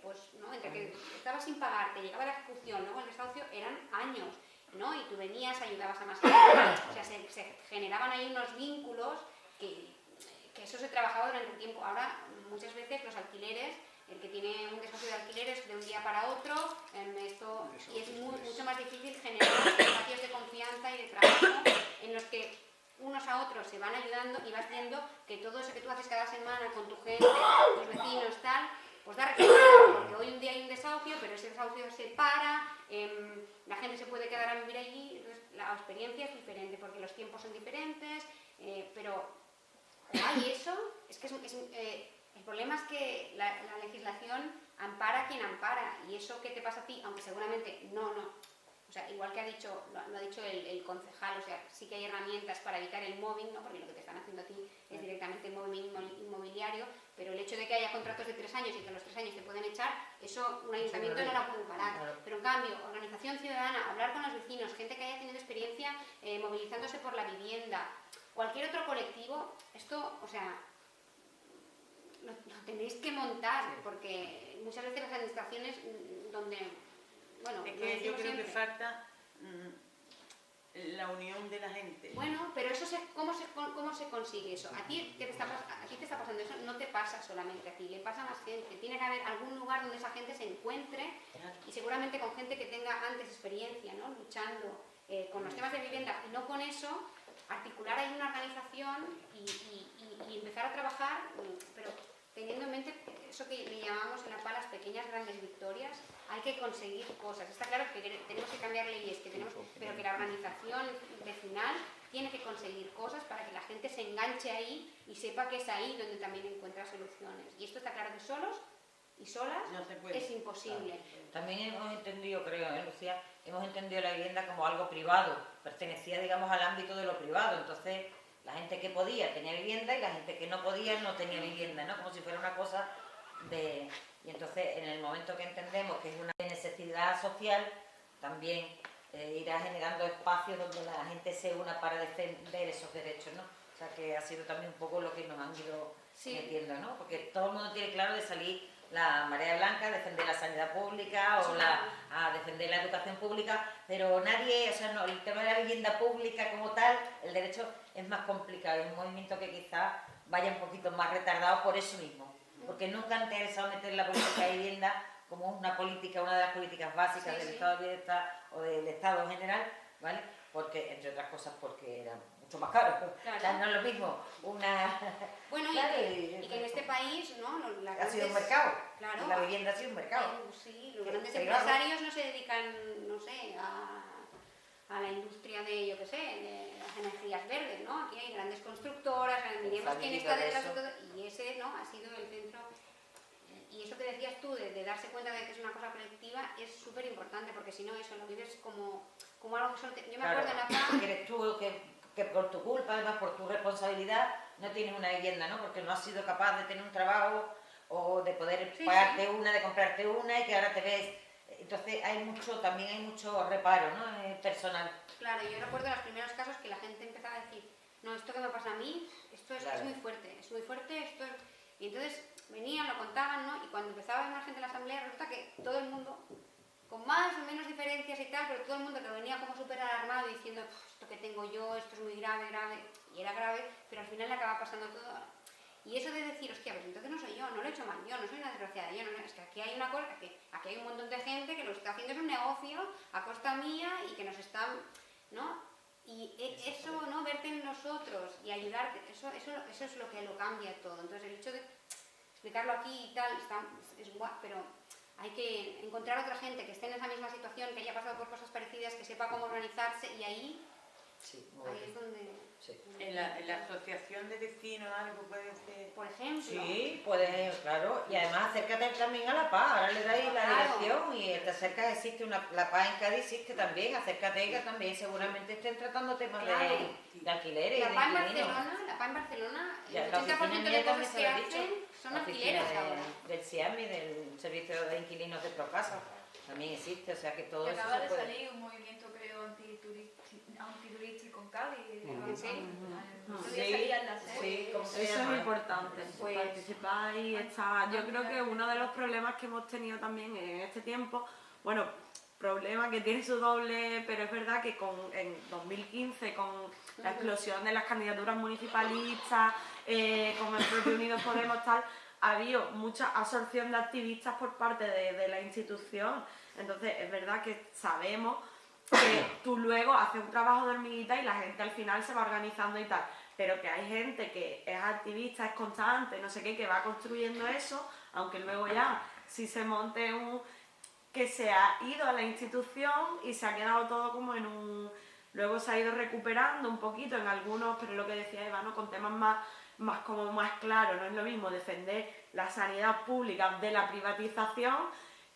pues, ¿no? Entre que estabas sin pagar, te llegaba la ejecución, luego el desahucio, eran años, ¿no? Y tú venías, ayudabas a más gente, o sea, se generaban ahí unos vínculos que eso se trabajaba durante un tiempo. Ahora, muchas veces los alquileres, el que tiene un desahucio de alquileres de un día para otro, y es mucho más difícil generar espacios de confianza y de trabajo en los que unos a otros se van ayudando y vas viendo que todo eso que tú haces cada semana con tu gente, tus vecinos, tal, pues da resultado, porque hoy un día hay un desahucio, pero ese desahucio se para, la gente se puede quedar a vivir allí, entonces la experiencia es diferente porque los tiempos son diferentes, pero y eso, es que el problema es que la legislación ampara a quien ampara, y eso que te pasa a ti, aunque seguramente no, o sea, igual que lo ha dicho el concejal, o sea, sí que hay herramientas para evitar el mobbing, ¿no? Porque lo que te están haciendo a ti es directamente mobbing inmobiliario, pero el hecho de que haya contratos de 3 años y que a los 3 años te pueden echar, eso un ayuntamiento no lo puede parar. Pero en cambio, organización ciudadana, hablar con los vecinos, gente que haya tenido experiencia movilizándose por la vivienda, cualquier otro colectivo, esto, o sea, lo tenéis que montar, porque muchas veces las administraciones donde, bueno, es que yo creo que falta la unión de la gente. Bueno, pero eso ¿cómo se consigue eso? A ti te está pasando eso, no te pasa solamente a ti, le pasa a más gente. Tiene que haber algún lugar donde esa gente se encuentre y seguramente con gente que tenga antes experiencia, ¿no? Luchando con los temas de vivienda, y no con eso articular ahí una organización y empezar a trabajar, pero teniendo en mente eso que le llamamos en la PA las pequeñas grandes victorias. Hay que conseguir cosas. Está claro que tenemos que cambiar leyes, pero que la organización vecinal tiene que conseguir cosas para que la gente se enganche ahí y sepa que es ahí donde también encuentra soluciones. Y esto está claro que solos y solas no se puede. Es imposible. Claro. También hemos entendido, creo, Lucía, hemos entendido la vivienda como algo privado, pertenecía, digamos, al ámbito de lo privado. Entonces, la gente que podía tenía vivienda y la gente que no podía no tenía vivienda, ¿no? Como si fuera una cosa de... Y entonces, en el momento que entendemos que es una necesidad social, también irá generando espacios donde la gente se una para defender esos derechos, ¿no? O sea, que ha sido también un poco lo que nos han ido metiendo, ¿no? Porque todo el mundo tiene claro de salir la marea blanca, a defender la sanidad pública o a defender la educación pública, pero nadie, o sea, no, el tema de la vivienda pública como tal, el derecho es más complicado, es un movimiento que quizás vaya un poquito más retardado por eso mismo. Porque nunca han interesado meter la política de vivienda como una política, una de las políticas básicas del Estado de Bienestar o del Estado en general, ¿vale? Porque, entre otras cosas, porque era mucho más caro. Claro. O sea, no es lo mismo una... Bueno, Claro, y que en este país, ¿no? Ha sido un mercado. Claro. La vivienda ha sido un mercado. Sí, los grandes Privado. empresarios no se dedican, no sé, a la industria de, yo qué sé, de las energías verdes, ¿no? Aquí hay grandes constructoras, diríamos quién está detrás de todo, y ese, ¿no? Ha sido el centro. Y eso que decías tú, de darse cuenta de que es una cosa colectiva, es súper importante, porque si no, eso lo vives como algo que solo yo me acuerdo en la paz. Que eres tú que por tu culpa, además por tu responsabilidad, no tienes una vivienda, ¿no? Porque no has sido capaz de tener un trabajo o de poder pagarte una, de comprarte una y que ahora te ves. Entonces también hay mucho reparo, ¿no? Personal. Claro, yo recuerdo los primeros casos que la gente empezaba a decir, no, esto que me pasa a mí, esto es muy fuerte, esto es... Y entonces venían, lo contaban, ¿no? Y cuando empezaba a venir la gente en la asamblea, resulta que todo el mundo, con más o menos diferencias y tal, pero todo el mundo que venía como súper alarmado diciendo, esto que tengo yo, esto es muy grave, y era grave, pero al final le acaba pasando todo. Y eso de decir, hostia, pues entonces no soy yo, no lo he hecho mal yo, no soy una desgraciada, yo no, es que aquí hay una cosa, que aquí hay un montón de gente que lo está haciendo, es un negocio a costa mía y que nos están, ¿no? Y eso, ¿no? Verte en nosotros y ayudarte, eso es lo que lo cambia todo. Entonces el hecho de explicarlo aquí y tal, es guay, pero hay que encontrar otra gente que esté en esa misma situación, que haya pasado por cosas parecidas, que sepa cómo organizarse y ahí es donde... Sí. En la asociación de vecinos algo puede ser... Por ejemplo. Sí, puedes, claro. Y además acércate también a La Paz. Ahora le dais la dirección y te acercas, existe La Paz en Cádiz, existe también. Acércate a ella también. Seguramente estén tratando temas de alquileres. La Paz en Barcelona, el 80% de cosas que hacen son alquileres ahora. Del SIAMI, del Servicio de Inquilinos de Procasa. También existe, o sea que todo eso acaba se de puede... salir un movimiento, creo, antiturístico en Cádiz. ¿En serio? Sí, ¿cómo se Eso llama? es importante, Pues, participar y estar. Yo creo que uno de los problemas que hemos tenido también en este tiempo, bueno, problema que tiene su doble, pero es verdad que en 2015, con la explosión de las candidaturas municipalistas, con el propio Unidos Podemos tal, ha habido mucha absorción de activistas por parte de la institución. Entonces es verdad que sabemos que tú luego haces un trabajo de hormiguita y la gente al final se va organizando y tal, pero que hay gente que es activista, es constante, no sé qué, que va construyendo eso, aunque luego ya si se monte que se ha ido a la institución y se ha quedado todo como en un... Luego se ha ido recuperando un poquito en algunos, pero lo que decía Eva, ¿no? Con temas más claros, no es lo mismo defender la sanidad pública de la privatización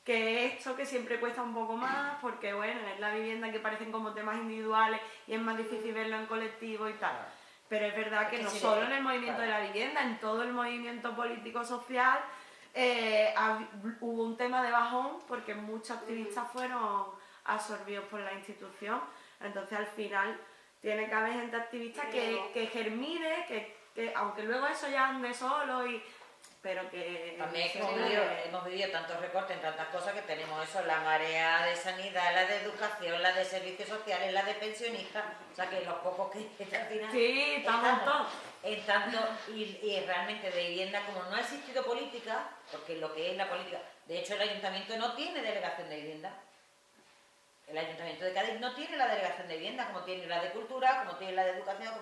que esto que siempre cuesta un poco más, porque bueno, es la vivienda que parecen como temas individuales y es más difícil verlo en colectivo y tal. Pero es verdad que no solo en el movimiento de la vivienda, en todo el movimiento político-social hubo un tema de bajón porque muchos activistas fueron absorbidos por la institución. Entonces al final tiene que haber gente activista que germine, que aunque luego eso ya ande solo pero que... También hemos vivido tantos recortes en tantas cosas que tenemos eso, la marea de sanidad, la de educación, la de servicios sociales, la de pensionistas, o sea que los pocos que al final... Sí, estamos en tanto, y realmente de vivienda, como no ha existido política, porque lo que es la política, de hecho el ayuntamiento no tiene delegación de vivienda. El Ayuntamiento de Cádiz no tiene la delegación de vivienda, como tiene la de cultura, como tiene la de educación,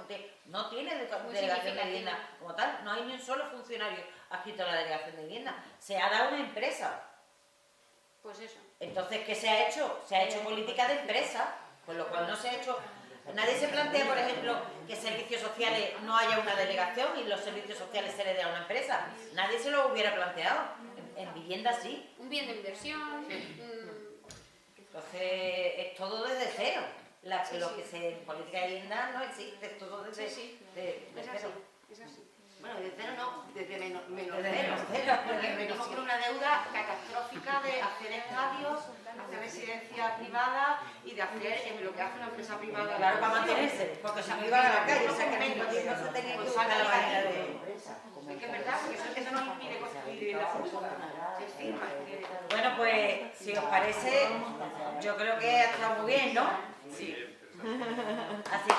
no tiene delegación de vivienda como tal. No hay ni un solo funcionario adscrito a la delegación de vivienda. Se ha dado una empresa. Pues eso. Entonces, ¿qué se ha hecho? Se ha hecho política de empresa, con lo cual no se ha hecho... Nadie se plantea, por ejemplo, que servicios sociales no haya una delegación y los servicios sociales se le dé a una empresa. Nadie se lo hubiera planteado. En vivienda sí. Un bien de inversión. Entonces, es todo desde cero. Lo que se en política de vivienda no existe, es todo desde cero. Es así. Bueno, desde cero no, desde menos Desde cero. menos cero. Porque venimos con una deuda catastrófica de hacer estadios, hacer residencia privada y de hacer lo que hace una empresa privada. Claro, para mantenerse, porque si no iban a la calle, o sea que no se tenía que buscar la manera de... Es que es verdad, porque eso nos impide construir vivienda pública. Bueno, pues, si os parece, yo creo que ha estado muy bien, ¿no? Sí. Así